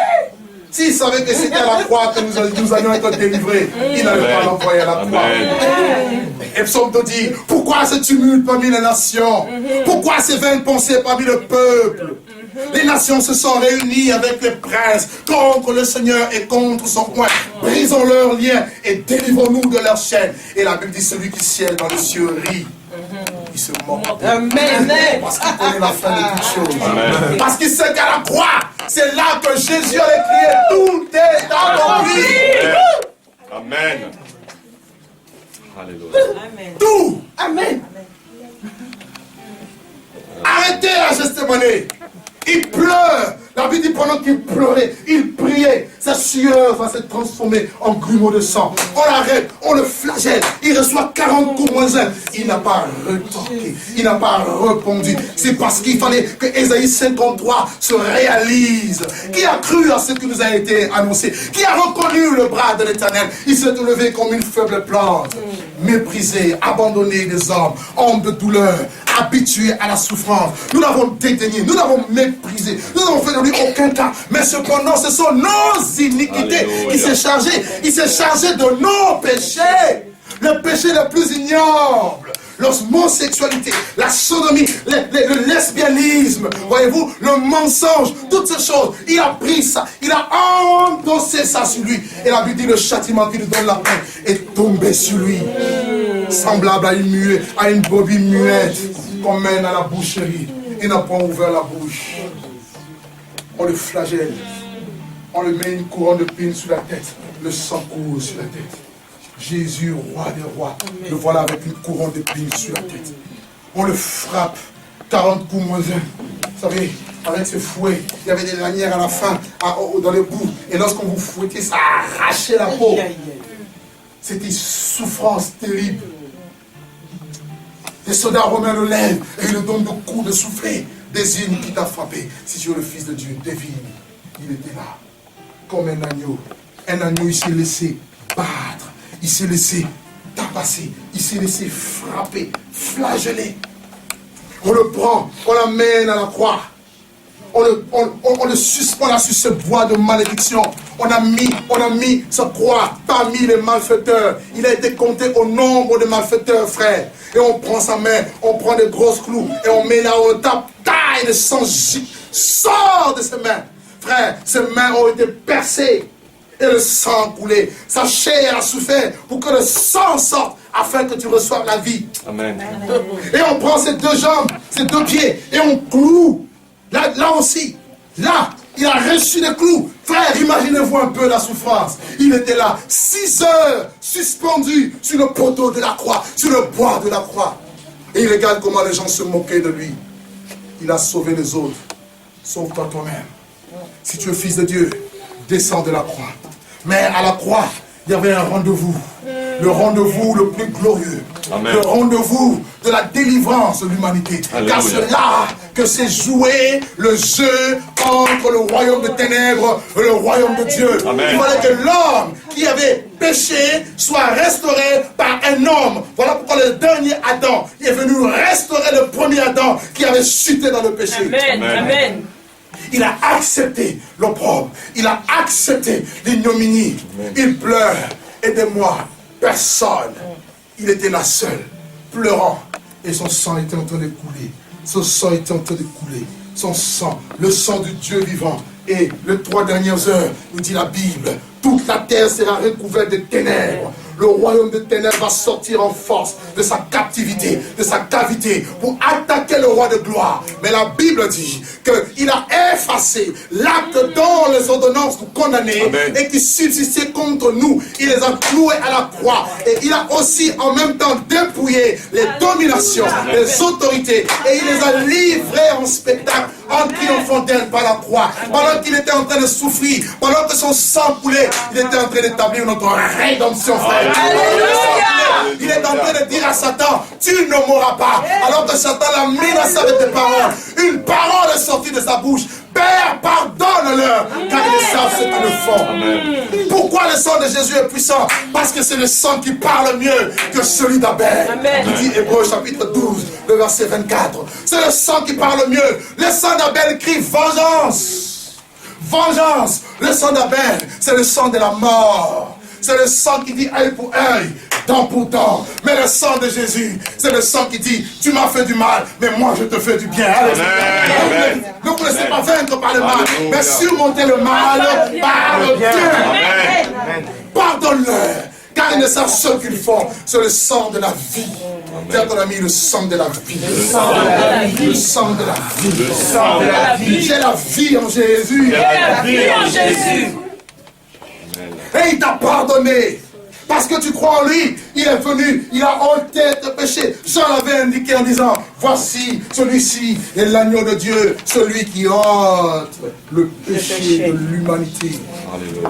S'il savait que c'était à la croix que nous allions être délivrés, il n'allait pas l'envoyer à la croix. Et Psaume te dit, pourquoi ce tumulte parmi les nations? Pourquoi ces vaines pensées parmi le peuple? Les nations se sont réunies avec les princes contre le Seigneur et contre son roi. Brisons leurs liens et délivrons-nous de leurs chaînes. Et la Bible dit, celui qui siège dans les cieux rit. Il se moque. Amen. Parce qu'il connaît la fin de toutes choses. Amen. Parce qu'il sait qu'à la croix, c'est là que Jésus avait crié, tout est accompli. Amen. Alléluia. Tout. Amen. Arrêtez la gestémonie. Il pleure. La Bible dit pendant qu'il pleurait, il priait. Sa sueur va se transformer en grumeaux de sang. On l'arrête, on le flagelle. Il reçoit 40 coups moins 1. Il n'a pas retorqué. Il n'a pas répondu. C'est parce qu'il fallait que Ésaïe 53 se réalise. Qui a cru à ce qui nous a été annoncé? Qui a reconnu le bras de l'Éternel? Il s'est levé comme une faible plante. Méprisé, abandonné des hommes, homme de douleur, habitué à la souffrance. Nous l'avons dédaigné, nous l'avons méprisé, nous n'avons fait de lui aucun cas. Mais cependant, ce sont nos iniquités qui s'est chargé. Il s'est chargé de nos péchés. Le péché le plus ignoble, l'homosexualité, la sodomie, le lesbianisme, voyez-vous, le mensonge, toutes ces choses. Il a pris ça, il a endossé ça sur lui. Et la Bible dit, le châtiment qui lui donne la paix est tombé sur lui. Semblable à une brebis muette qu'on mène à la boucherie. Il n'a pas ouvert la bouche. On le flagelle. On lui met une couronne de pine sur la tête. Le sang coule sur la tête. Jésus, roi des rois, le voilà avec une couronne de pine sur la tête. On le frappe, 40 coups moins 1. Vous savez, avec ce fouet, il y avait des lanières à la fin, dans les bouts. Et lorsqu'on vous fouettait, ça arrachait la peau. C'était une souffrance terrible. Les soldats romains le lèvent et ils le donnent de coups de soufflet. Désigne qui t'a frappé. Si tu es le Fils de Dieu, devine. Il était là, comme un agneau. Un agneau, il s'est laissé battre. Il s'est laissé tabasser. Il s'est laissé frapper, flageller. On le prend, on l'amène à la croix. on le suspend là sur ce bois de malédiction. On a mis sa croix parmi les malfaiteurs. Il a été compté au nombre de malfaiteurs, frère. Et on prend sa main, on prend des grosses clous et on met là, on tape, taille, le sang sort de ses mains. Frère, ses mains ont été percées et le sang a coulé. Sa chair a souffert pour que le sang sorte afin que tu reçoives la vie. Amen. Et on prend ses deux jambes, ses deux pieds et on cloue. Là aussi, là, il a reçu des clous. Frère, imaginez-vous un peu la souffrance. Il était là, 6 heures, suspendu sur le poteau de la croix, sur le bois de la croix. Et il regarde comment les gens se moquaient de lui. Il a sauvé les autres. Sauve-toi toi-même. Si tu es fils de Dieu, descends de la croix. Mais à la croix, il y avait un rendez-vous. Le rendez-vous le plus glorieux. Amen. Le rendez-vous de la délivrance de l'humanité. Alléluia. Car c'est là que s'est joué le jeu entre le royaume de ténèbres et le royaume de Dieu. Amen. Il fallait que l'homme qui avait péché soit restauré par un homme. Voilà pourquoi le dernier Adam est venu restaurer le premier Adam qui avait chuté dans le péché. Amen. Amen. Il a accepté l'opprobre. Il a accepté l'ignominie. Il pleure. Aidez-moi. Personne. Il était là seul, pleurant. Et son sang était en train de couler. Son sang était en train de couler. Son sang, le sang du Dieu vivant. Et les 3 dernières heures, nous dit la Bible, toute la terre sera recouverte de ténèbres. Le royaume de ténèbres va sortir en force de sa captivité, de sa cavité, pour attaquer le roi de gloire. Mais la Bible dit qu'il a effacé l'acte dont les ordonnances nous condamnaient. Amen. Et qui subsistait contre nous. Il les a cloués à la croix. Et il a aussi en même temps dépouillé les dominations, les autorités. Et il les a livrés en spectacle, en triomphant d'elle par la croix. Pendant qu'il était en train de souffrir, pendant que son sang coulait, il était en train d'établir notre rédemption, frère. Alléluia. Il est en train de dire à Satan, tu ne mourras pas. Alors que Satan l'a menacé avec des paroles. Une parole est sortie de sa bouche. Père, pardonne-leur, car ils savent ce qu'ils font. Amen. Pourquoi le sang de Jésus est puissant? Parce que c'est le sang qui parle mieux que celui d'Abel. Amen. Il dit Hébreux chapitre 12, le verset 24. C'est le sang qui parle mieux. Le sang d'Abel crie vengeance. Vengeance. Le sang d'Abel, c'est le sang de la mort. C'est le sang qui dit œil pour œil, dent pour dent. Mais le sang de Jésus, c'est le sang qui dit tu m'as fait du mal, mais moi je te fais du bien. Amen. Ne vous laissez pas vaincre par le mal, Alléluia. mais surmonter le mal par le bien. Amen. Pardonne-leur, car ils ne savent ce qu'ils font. C'est le sang de la vie. Dis à ton ami, le sang de la vie. Le sang de la vie. Le sang de la vie. Le sang de la vie. J'ai la vie en Jésus. La vie en Jésus. Et il t'a pardonné. Parce que tu crois en lui, il est venu, il a ôté tes péchés. Jean l'avait indiqué en disant, voici, celui-ci est l'agneau de Dieu, celui qui ôte le péché de l'humanité. Alléluia.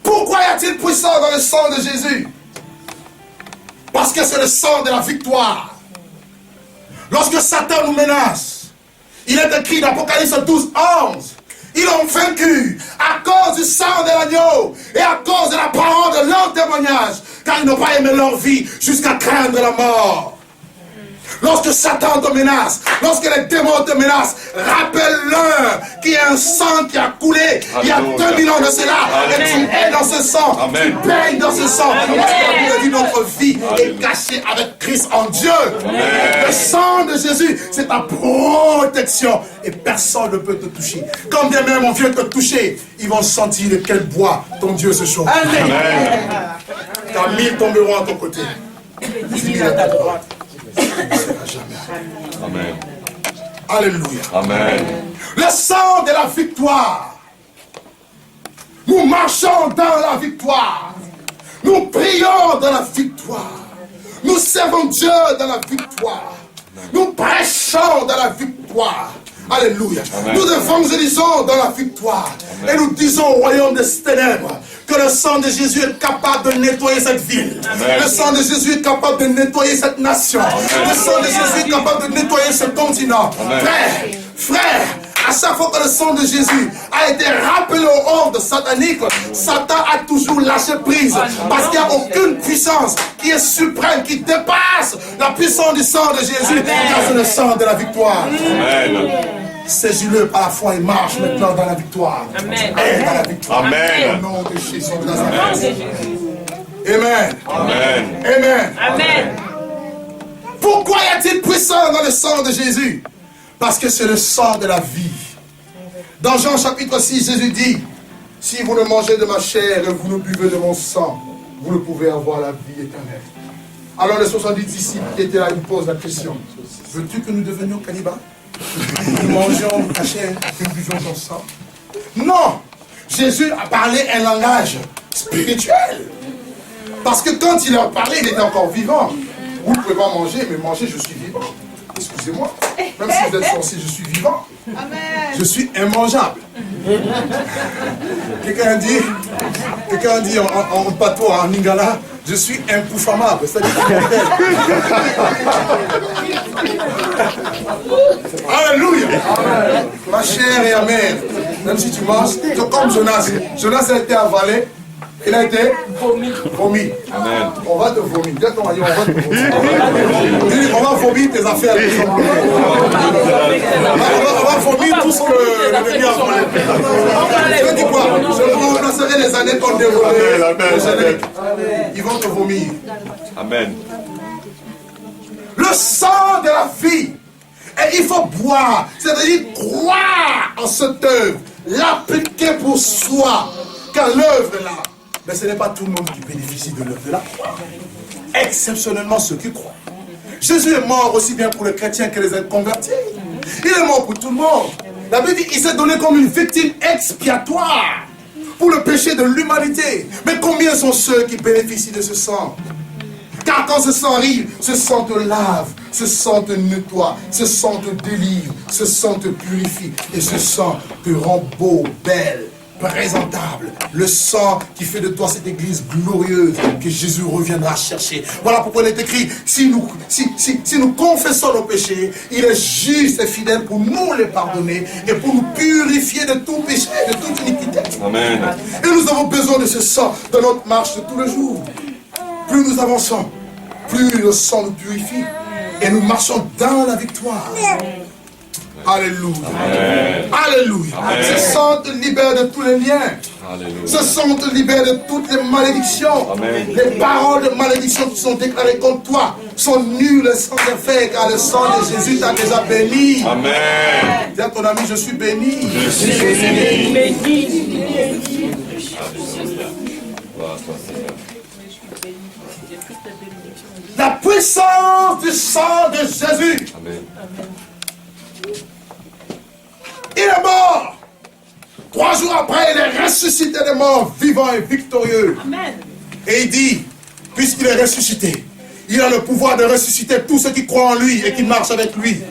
Pourquoi y a-t-il puissance dans le sang de Jésus? Parce que c'est le sang de la victoire. Lorsque Satan nous menace, il est écrit dans Apocalypse 12, 11. Ils ont vaincu à cause du sang de l'agneau et à cause de la parole de leur témoignage, car ils n'ont pas aimé leur vie jusqu'à craindre la mort. Lorsque Satan te menace, lorsque les démons te menacent, rappelle-leur qu'il y a un sang qui a coulé il y a 2000 ans de cela. Et tu es dans ce sang, Amen. tu baignes dans ce sang. Parce que la Bible dit notre vie est cachée avec Christ en Dieu. Le sang de Jésus, c'est ta protection. Et personne ne peut te toucher. Quand bien même on vient te toucher, ils vont sentir de quel bois ton Dieu se chauffe. Car 1000 tomberont à ton côté. 10 000 à ta droite. Amen. Alléluia. Amen. Le sang de la victoire. Nous marchons dans la victoire. Nous prions dans la victoire. Nous servons Dieu dans la victoire. Nous prêchons dans la victoire. Alléluia. Amen. Nous évangélisons dans la victoire. Amen. Et nous disons au royaume des ténèbres que le sang de Jésus est capable de nettoyer cette ville. Amen. Le sang de Jésus est capable de nettoyer cette nation. Amen. Le sang de Jésus est capable de nettoyer ce continent. Amen. Frère, à chaque fois que le sang de Jésus a été rappelé aux hordes sataniques, Satan a toujours lâché prise. Parce qu'il n'y a aucune puissance qui est suprême, qui dépasse la puissance du sang de Jésus. Car c'est le sang de la victoire. Amen. Saisis-le par la foi et marche maintenant dans la victoire. Amen. Et dans la victoire. Amen. Au nom de Jésus de Nazareth. Amen. Amen. Amen. Amen. Pourquoi y a-t-il puissance dans le sang de Jésus? Parce que c'est le sang de la vie. Dans Jean chapitre 6, Jésus dit, si vous ne mangez de ma chair et vous ne buvez de mon sang, vous ne pouvez avoir la vie éternelle. Alors les 70 disciples qui étaient là, ils posent la question, veux-tu que nous devenions cannibales? Nous mangeons ta chair et nous buvons ton sang? Non! Jésus a parlé un langage spirituel. Parce que quand il leur parlait, il était encore vivant. Vous ne pouvez pas manger, mais manger, je suis vivant. Excusez-moi. Même si vous êtes censé, je suis vivant. Amen. Je suis immangeable. Quelqu'un dit en patois, en lingala, je suis impouffamable. C'est-à-dire Alléluia. Ma chair est amère. Même si tu manges, c'est comme Jonas. Jonas a été avalé. Il a été vomi. Amen. On va te vomir. On va te vomir. On va vomir tes affaires. On va vomir tout ce que l'ennemi a volé. Je dis quoi? Je vous lancerai les années qu'on déroulait. Ils vont te vomir. Amen. Le sang de la vie. Et il faut boire. C'est-à-dire croire en cette œuvre. L'appliquer pour soi. Car l'œuvre est là. Mais ce n'est pas tout le monde qui bénéficie de l'œuvre de la croix. Exceptionnellement ceux qui croient. Jésus est mort aussi bien pour les chrétiens que les inconvertis. Il est mort pour tout le monde. La Bible dit qu'il s'est donné comme une victime expiatoire pour le péché de l'humanité. Mais combien sont ceux qui bénéficient de ce sang? Car quand ce sang arrive, ce sang te lave, ce sang te nettoie, ce sang te délivre, ce sang te purifie et ce sang te rend beau, belle, présentable. Le sang qui fait de toi cette église glorieuse que Jésus reviendra chercher. Voilà pourquoi il est écrit, si nous confessons nos péchés, il est juste et fidèle pour nous les pardonner et pour nous purifier de tout péché, de toute iniquité. Amen. Et nous avons besoin de ce sang dans notre marche de tous les jours. Plus nous avançons, plus le sang nous purifie et nous marchons dans la victoire. Alléluia. Amen. Alléluia. Amen. Ce sang te libère de tous les liens. Alléluia. Ce sang te libère de toutes les malédictions. Amen. Les paroles de malédiction qui sont déclarées contre toi sont nulles sans effet car le sang de Jésus t'a déjà béni. Amen. Dis à ton ami, je suis béni. Je suis béni. La puissance du sang de Jésus. Amen. Il est mort. 3 jours après, il est ressuscité des morts, vivant et victorieux. Amen. Et il dit, puisqu'il est ressuscité, il a le pouvoir de ressusciter tous ceux qui croient en lui et qui marchent avec lui.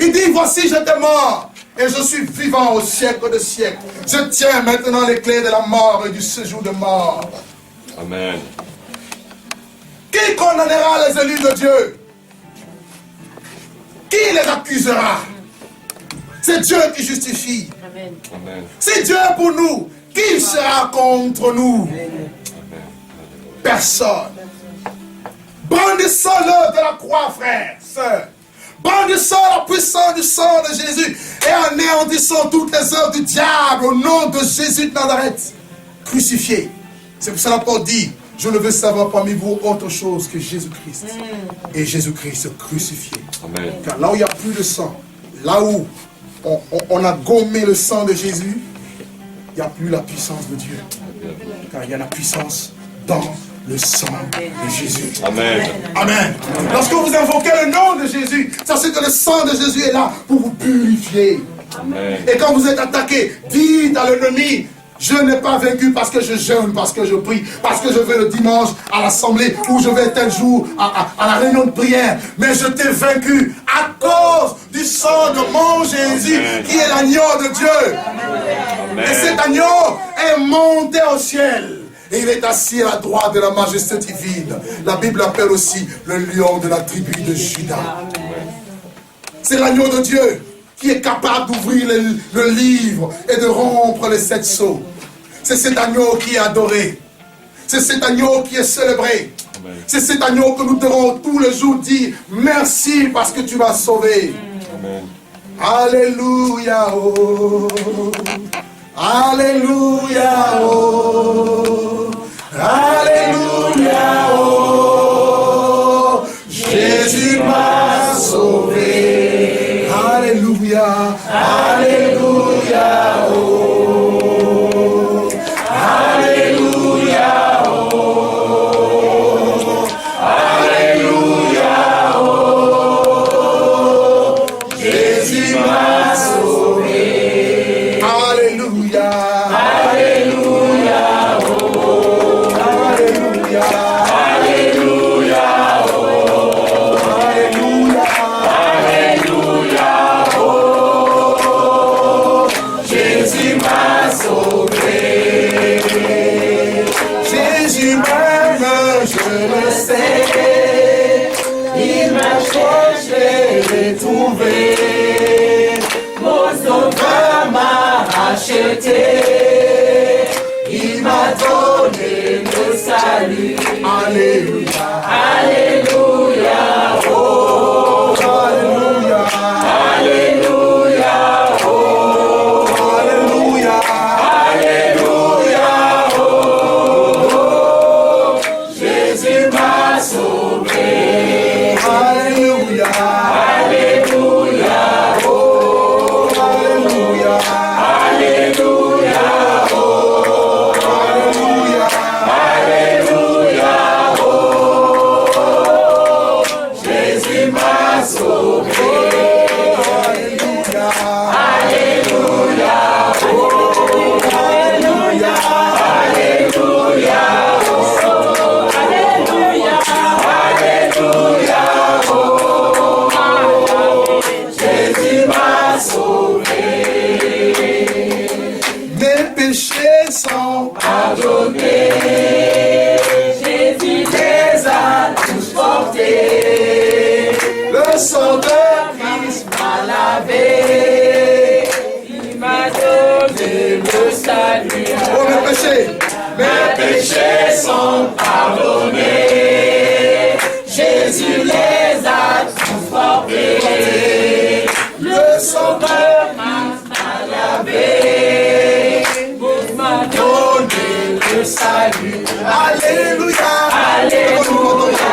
Il dit, voici, j'étais mort et je suis vivant au siècle des siècles. Je tiens maintenant les clés de la mort et du séjour de mort. Amen. Qui condamnera les élus de Dieu? Qui les accusera? C'est Dieu qui justifie. Amen. C'est Dieu pour nous. Qui sera contre nous? Amen. Personne. Brandissons-le de la croix, frère, sœur. Brandissons la puissance du sang de Jésus et anéantissons toutes les œuvres du diable au nom de Jésus de Nazareth. Crucifié. C'est pour ça que Paul dit, je ne veux savoir parmi vous autre chose que Jésus-Christ. Et Jésus-Christ crucifié. Amen. Car là où il n'y a plus de sang, là où on a gommé le sang de Jésus, il n'y a plus la puissance de Dieu. Car il y a la puissance dans le sang de Jésus. Amen. Amen. Lorsque vous invoquez le nom de Jésus, sachez que le sang de Jésus est là pour vous purifier. Amen. Et quand vous êtes attaqué, dites à l'ennemi, je n'ai pas vaincu parce que je jeûne, parce que je prie, parce que je vais le dimanche à l'assemblée ou je vais tel jour à la réunion de prière. Mais je t'ai vaincu à cause du sang de mon Jésus. Amen. Qui est l'agneau de Dieu. Amen. Et cet agneau est monté au ciel. Et il est assis à la droite de la majesté divine. La Bible l'appelle aussi le lion de la tribu de Juda. C'est l'agneau de Dieu. qui est capable d'ouvrir le livre et de rompre les 7 sceaux. C'est cet agneau qui est adoré. C'est cet agneau qui est célébré. C'est cet agneau que nous devons tous les jours dire merci parce que tu m'as sauvé. Amen. Alléluia, oh. Alléluia, oh. Alléluia, oh. Jésus m'a sauvé. Alléluia, alléluia, oh. Alléluia, oh. Alléluia, oh. Jésus m'a sauvé. Alléluia. Alléluia, oh. Alléluia. Alléluia, oh. Alléluia. Alléluia, oh. Jésus m'a sauvé. Jésus m'aime, je le sais. Il m'a cherché, j'ai trouvé. Mon sauveur m'a racheté. Il m'a donné le salut. Alléluia. Alléluia. Oh. Alléluia. Alléluia. Oh. Alléluia. Alléluia. Oh. Jésus m'a sauvé. Alléluia. Alléluia. Oh. Alléluia. Alléluia. Oh. Alléluia. Alléluia. Oh. Jésus m'a sauvé. Alléluia. Alléluia. Oh. Alléluia. Alléluia. Oh. Alléluia. Alléluia. Oh. Jésus m'a sauvé. Mes péchés sont pardonnés. Jésus les a tous portés. Le sang de Christ m'a lavé. Il m'a donné le salut. Oh, mes péchés sont pardonnés. Jésus les a tous portés. Le sang de Christ m'a lavé. Il m'a donné le salut. Alléluia. Alléluia.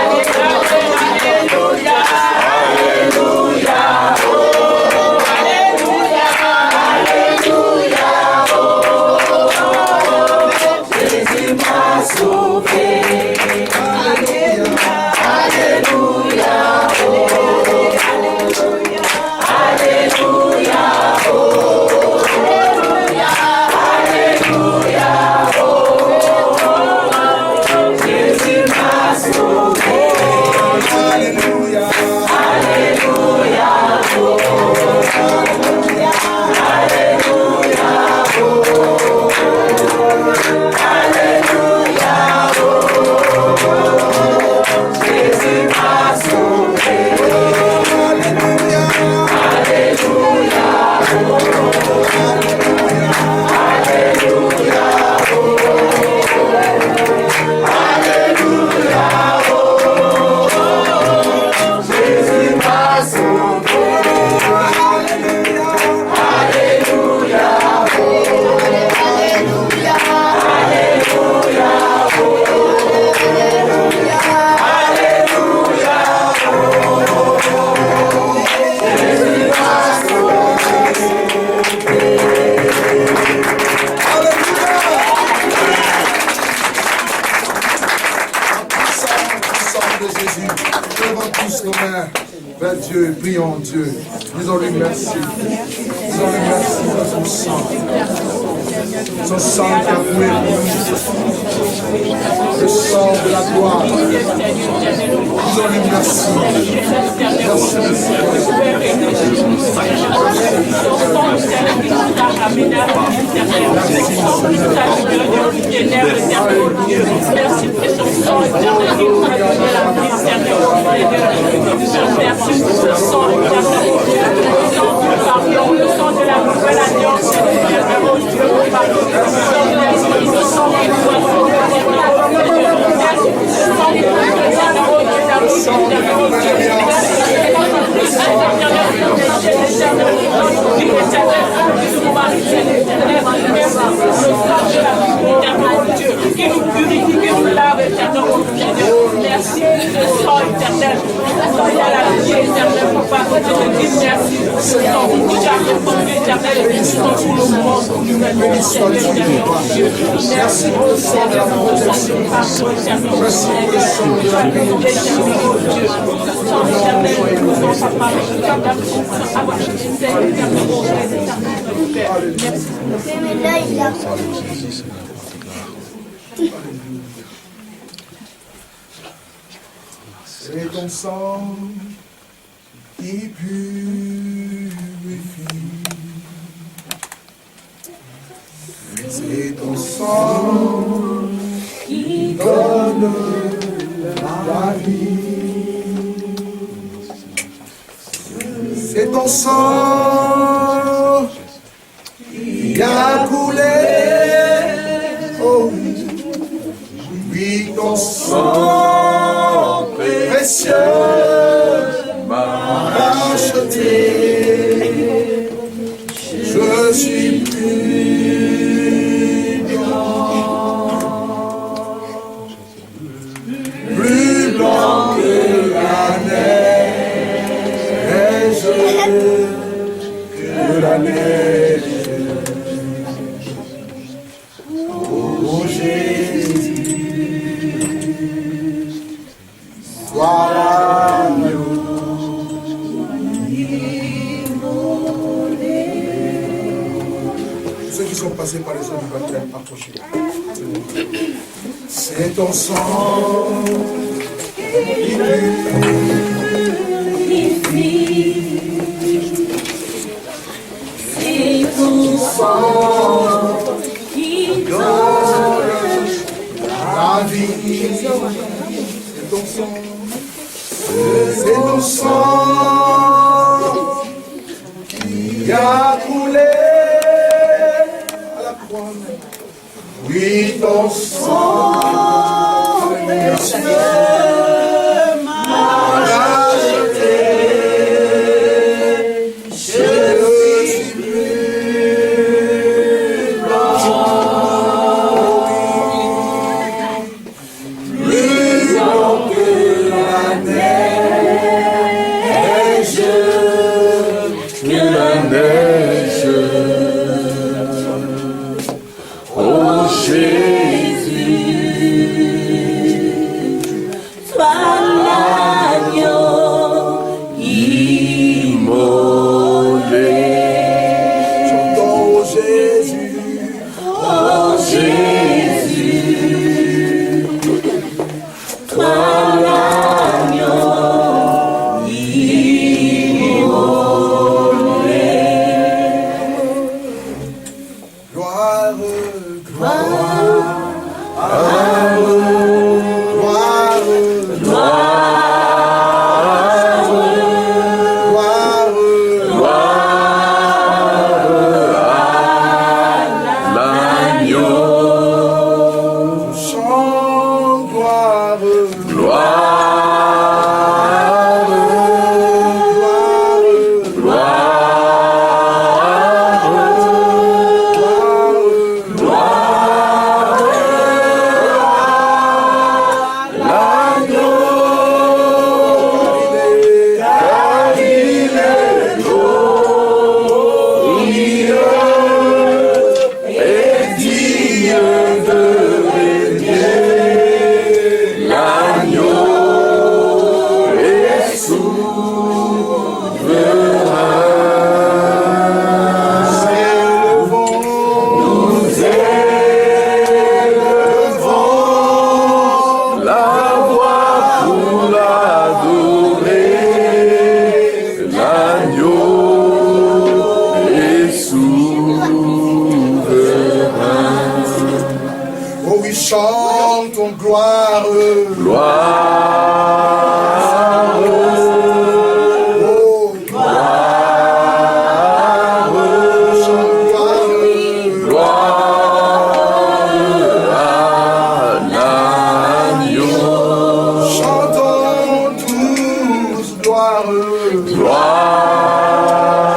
Alléluia. Alléluia. Oh. Alléluia. Alléluia. Oh. Jésus m'a sauvé. Alléluia. Alléluia. Oh. Alléluia. Oh. Alléluia. Alléluia. Oh. Jésus m'a sauvé. Alléluia. Alléluia. Oh. Alléluia. Alléluia. Oh. Alléluia. Oh. Jésus m'a sauvé. Alléluia. Alléluia. Oh. Alléluia. Oh. Alléluia. Oh. Jésus m'a sauvé. Alléluia. Alléluia. Oh. Alléluia. Alléluia. Oh. Alléluia. Alléluia. Oh. Jésus m'a sauvé. De Jésus, levons tous nos mains vers Dieu, prions Dieu, disons-lui merci, disons-lui merci de son sang qui a coulé pour nous, le sang de la gloire, disons-lui merci, merci de Merci pour le sang. l'éternel, notre vie éternelle, nous marie l'éternel, merci pour le sang de la vie éternelle, mon Dieu, qui nous purifie, qui nous lave éternel, mon Seigneur. Merci pour le sang éternel, il y a la vie éternelle, papa, je te dis merci pour ce sang, qui a répondu éternel, et qui sont pour le monde, pour nous mettre le Seigneur, éternel, mon Dieu. Merci pour le sang de la protection, merci pour le sang de la C'est ton sang qui purifie. C'est ton sang qui donne la vie. C'est ton sang qui a coulé. Oh oui, oui, ton sang précieux m'a racheté. Je suis plus blanc que la neige, que la neige. Oh Jésus, sois l'agneau immolé. Ceux qui sont passés par les eaux du baptême, approchez. C'est ton sang qui purifie. C'est ton sang qui donne la vie. C'est ton sang. C'est ton sang qui a coulé à la croix. Oui, ton sang précieux m'a racheté. Je suis plus blanc que la neige, que la neige. Oh Jésus, sois l'agneau immolé. Chantons oh Jésus, oh Jésus, toi l'agneau immolé. Gloire, chantons gloire, gloire, oh gloire, chantons gloire à l'agneau, chantons tous gloire, gloire.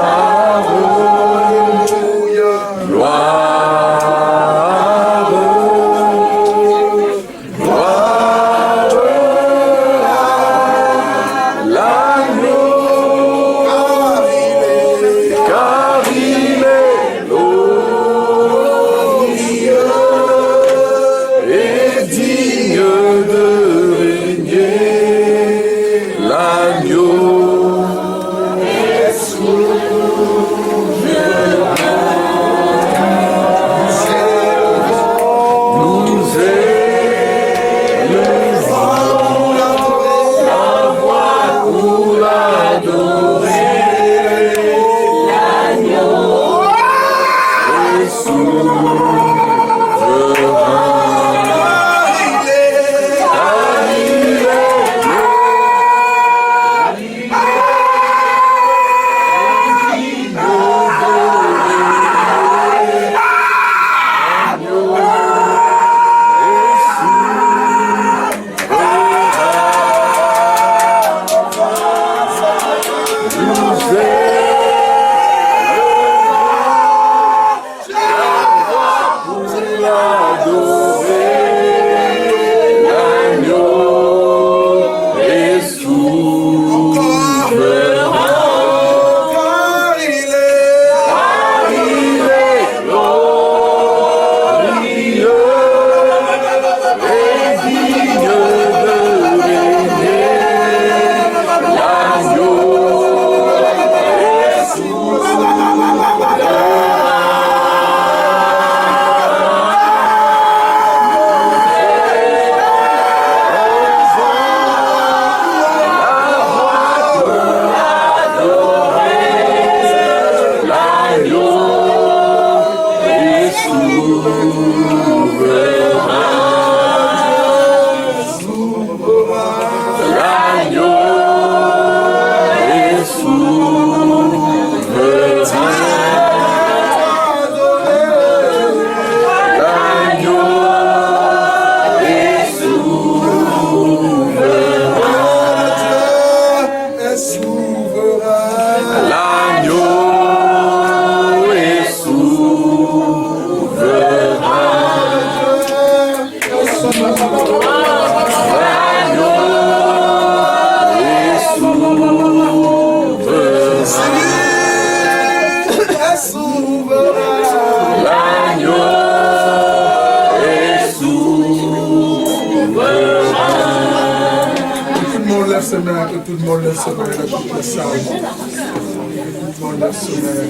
Que tout le monde lève ses mains dans toute la salle. Tout le monde lève ses mains.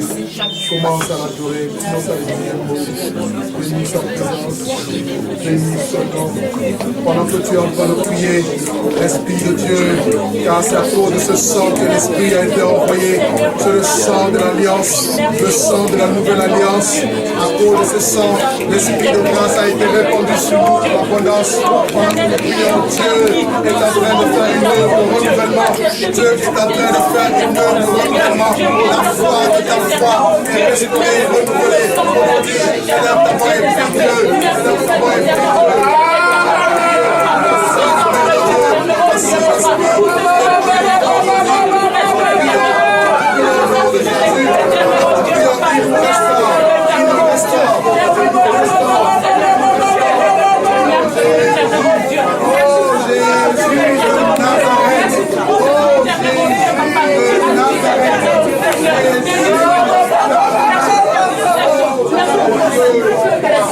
Commence à l'adorer. Commence à lui dire un mot. Bénis sa présence. Bénis son nom. Pendant que tu es en train de prier, l'Esprit de Dieu, car c'est à cause de ce sang que l'Esprit a été envoyé. C'est le sang de l'Alliance, le sang de la nouvelle Alliance. À cause de ce sang, l'Esprit de grâce a été répandu sur nous en abondance. Pendant que nous prions, Dieu est en train de faire une œuvre de renouvellement. Dieu est en train de faire une œuvre de renouvellement. La foi de ta foi est restaurée, renouvelée. Aujourd'hui, c'est ta voix est Dieu.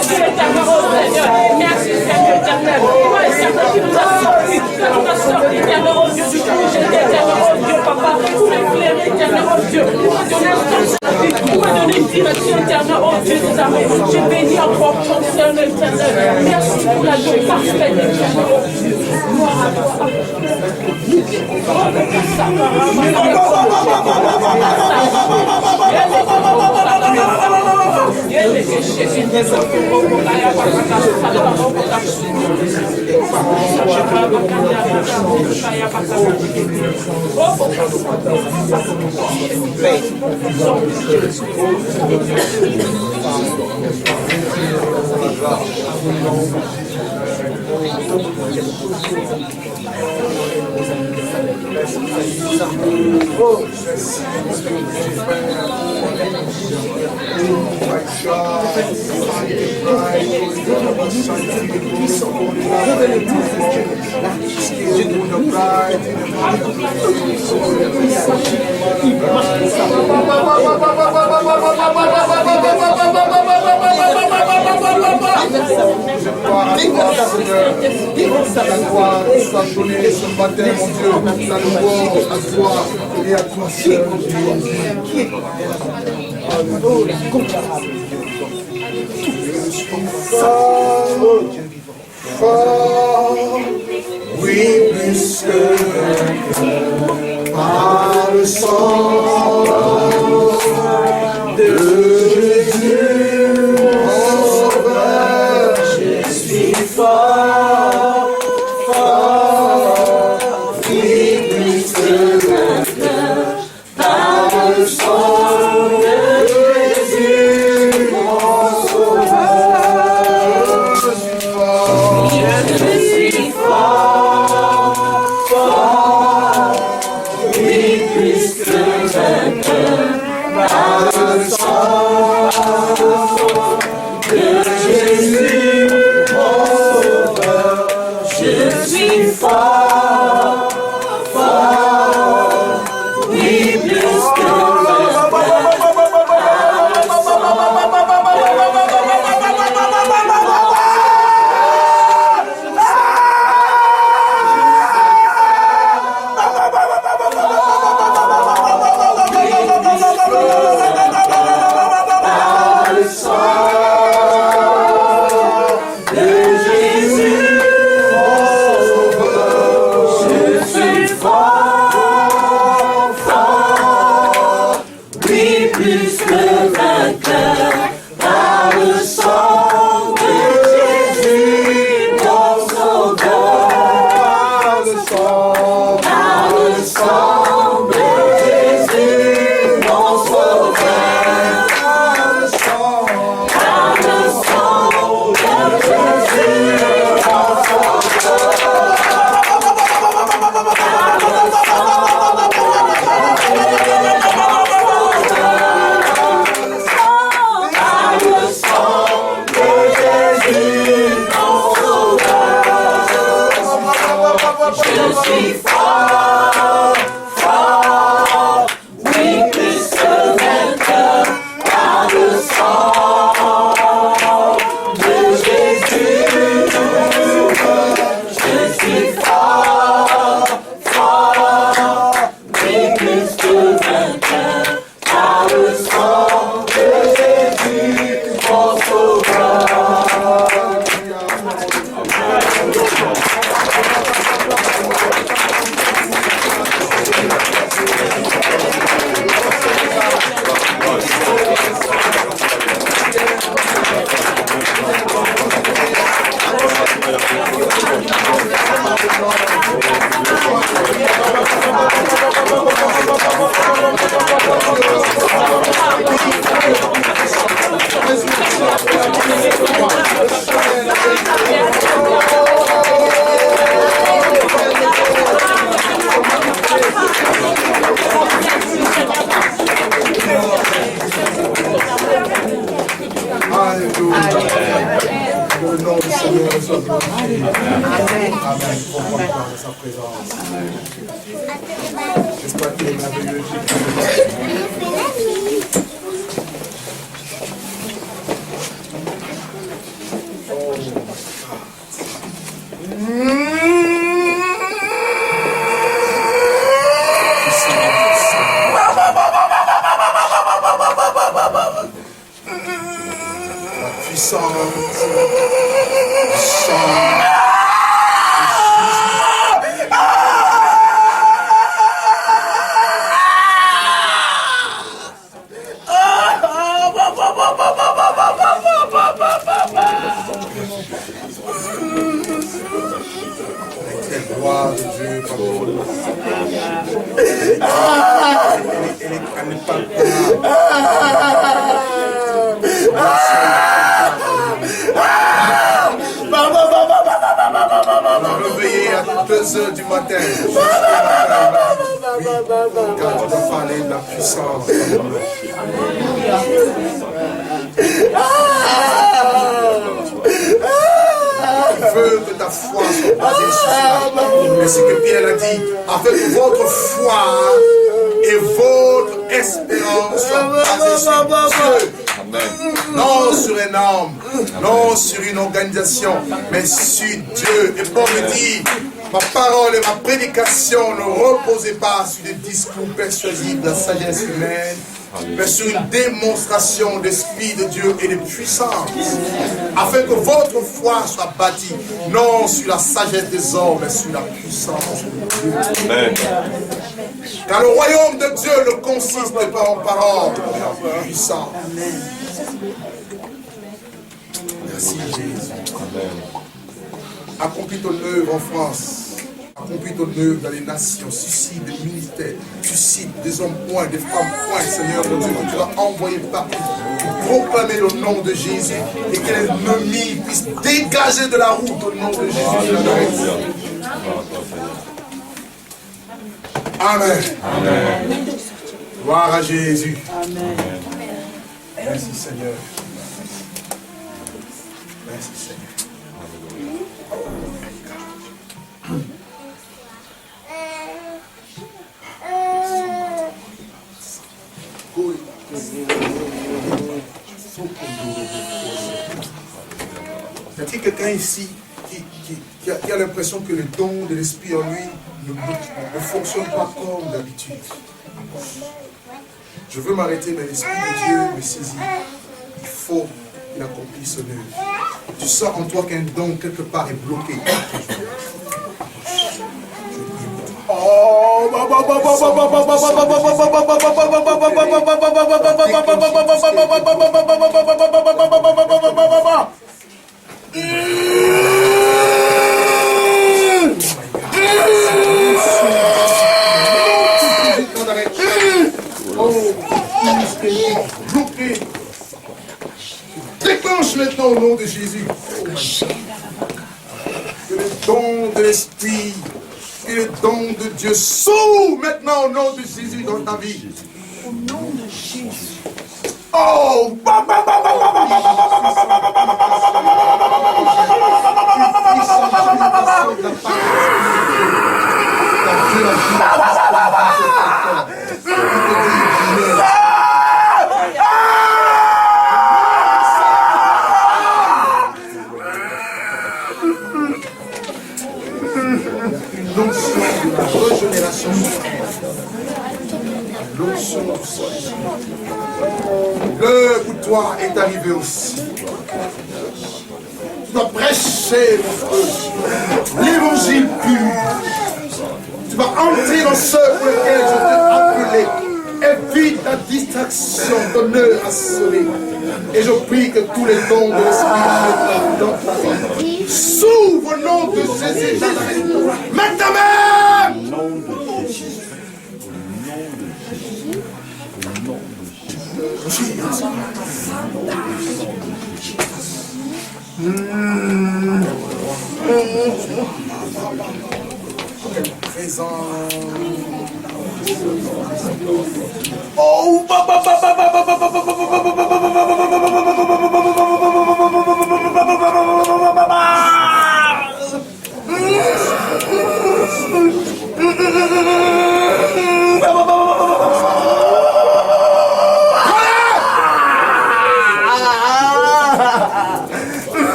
C'est ta voix est Dieu. Merci Seigneur éternel. Toi éternel qui nous a sortis, qui nous a sortis, éternel oh Dieu, du projet, éternel oh Dieu, papa, pour éclairer, éternel oh Dieu, pour me donner ta vie, pour me donner direction, éternel oh Dieu, des amours. J'ai béni encore ton Seigneur éternel. Merci pour la joie parfaite, éternel oh Dieu. Gloire à toi. Ce matin, mon Dieu, la louange à toi et à toi seul. Oui, plus que par le sang de Jésus, mon sauveur, je suis fort, fort. Oui, plus que par le sang de Jésus, mon sauveur, je suis fort. Je suis fort, fort. Oui, plus que par le sang de Jésus, mon sauveur, je suis fort, fort. Oui, plus que sang de Jésus, mon sauveur. Que le nom du Seigneur soit glorifié. Amen. Amen. On prend part de sa présence. J'espère qu'il est merveilleux. Gloire de Dieu, elle n'est pas réveillé à 2h du matin. Car tu dois parler de la puissance. Il veut que ta foi soit basée sur cela. Et ce que Pierre a dit, afin que votre foi et votre espérance soient basées sur Dieu. Non sur un homme, non sur une organisation, mais sur Dieu. Et Paul me dit, ma parole et ma prédication ne reposaient pas sur des discours persuasifs de la sagesse humaine, mais sur une démonstration d'esprit de Dieu et de puissance, afin que votre foi soit bâtie, non sur la sagesse des hommes, mais sur la puissance de Dieu. Amen. Car le royaume de Dieu ne consiste pas en paroles, mais en puissance. Merci Jésus. Accomplis ton œuvre en France. Accomplis ton œuvre dans les nations. Suscite des ministères. Suscite des hommes points, des femmes points, Seigneur de Dieu, que tu vas envoyer partout pour proclamer le nom de Jésus et que l'ennemi puisse dégager de la route au nom de Jésus. Amen. Amen. Gloire à Jésus. Amen. Merci Seigneur. Merci Seigneur. Y a-t-il quelqu'un ici qui a l'impression que le don de l'esprit en lui ne fonctionne pas comme d'habitude? Je veux m'arrêter, mais l'esprit de Dieu me saisit. Il faut qu'il accomplisse son œuvre. Tu sens en toi qu'un don quelque part est bloqué. Oh, bloqué. Déclenche maintenant au nom de Jésus. Que le don de l'esprit et le don de Dieu s'ouvre maintenant au nom de Jésus dans ta vie. Au nom de Jésus. Oh! L'onction de la régénération, l'onction du Saint-Esprit. toi est arrivé aussi. Tu vas prêcher, mon frère, l'évangile pur. Tu vas entrer dans ce pour lequel je t'ai appelé. Évite la distraction, d'honneur à sonner. Et je prie que tous les dons de l'Esprit dans ta vie s'ouvrent au nom de Jésus. Mets ta main! Présent. Oh,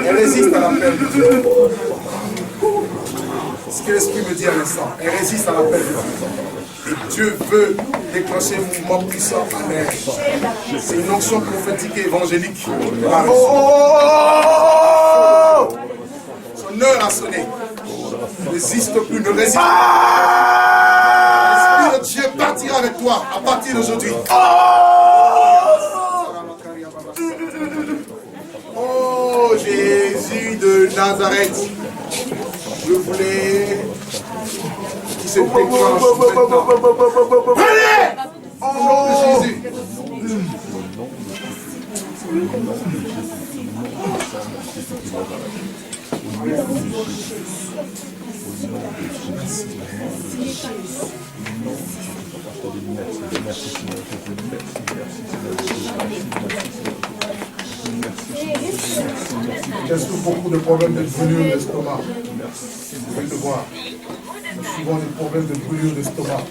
Elle résiste à l'appel de Dieu. Ce que l'Esprit me dit à l'instant, elle résiste à l'appel de Dieu. Et Dieu veut déclencher un mouvement puissant en elle. C'est une onction prophétique et évangélique. Son heure a sonné. Ne résiste plus, ne résiste pas. L'Esprit de Dieu partira avec toi à partir d'aujourd'hui. Oh Jésus de Nazareth, je voulais qu'il se déclenche maintenant. Allez! Au nom de Jésus. Est-ce que beaucoup de problèmes de brûlure d'estomac? Vous pouvez le voir. Souvent des problèmes de brûlure d'estomac.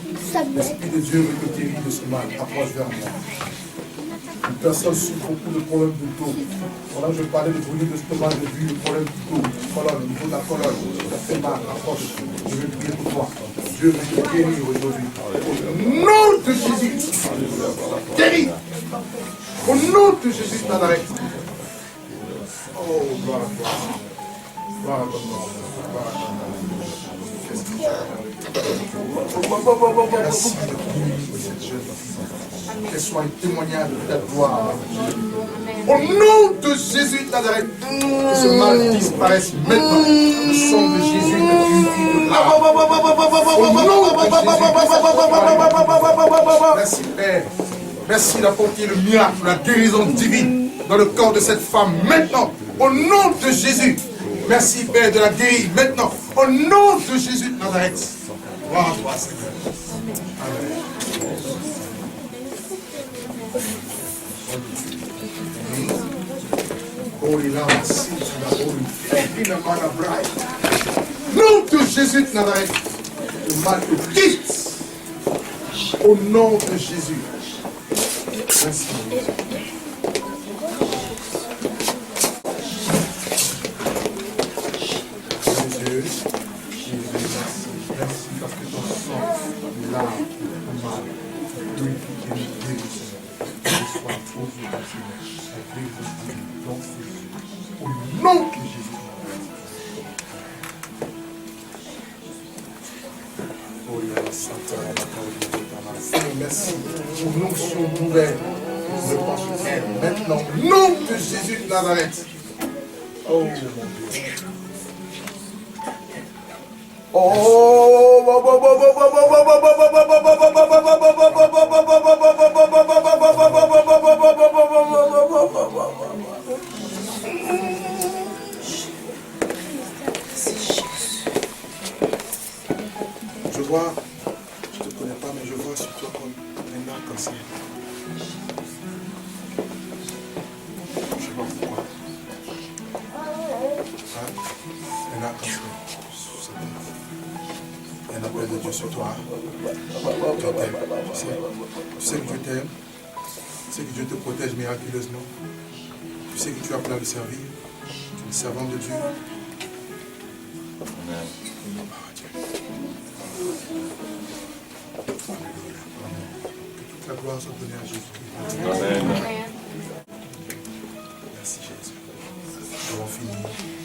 L'Esprit de Dieu veut te guérir de ce mal. Approche vers moi. Une personne souffre beaucoup de problèmes de dos. Voilà, je parlais de brûlure d'estomac, j'ai vu le problème du dos, colonne, au niveau de la colonne. Ça fait mal, approche. Je vais prier pour toi. Dieu veut te guérir aujourd'hui. Au nom de Jésus. Guéris. Au nom de Jésus de Nazareth. Oh, gloire à toi. Gloire à toi. Merci de cette jeune fille. Qu'elle soit un témoignage de ta gloire. Au nom de Jésus de Nazareth, que ce mal disparaisse maintenant. Le sang de Jésus ne purifie de l'âme. Au nom de Jésus. Merci Père. Merci d'apporter le miracle, la guérison divine dans le corps de cette femme maintenant. Au nom de Jésus. Merci Père de la guérir maintenant. Au nom de Jésus de Nazareth. Gloire à toi Seigneur. Amen. Nom de Jésus de Nazareth, le mal te quitte. Au nom de Jésus. Merci. Merci parce que ton sang lave le mal. Purifie et guérit, Seigneur. Que ce soit faux ou pas, Seigneur. La guérison divine dans ses yeux. Au nom de Jésus. Oh, il y a la Satan, la Seigneur, merci pour l'onction nouvelle. Je pense que maintenant, au nom de Jésus de Nazareth. Oh, mon Dieu. Je vois, je ne te connais pas, mais je vois sur toi comme un arc-en-ciel. Je sais pas pourquoi. Un arc-en-ciel. Un appel de Dieu sur toi. Dieu t'aime. Tu sais que Dieu t'aime. Tu sais que Dieu te protège miraculeusement. Tu sais que tu as plein de servir. Tu es une servante de Dieu. Amen. La gloire soit donnée à Jésus. Amen. Merci Jésus. Nous avons fini.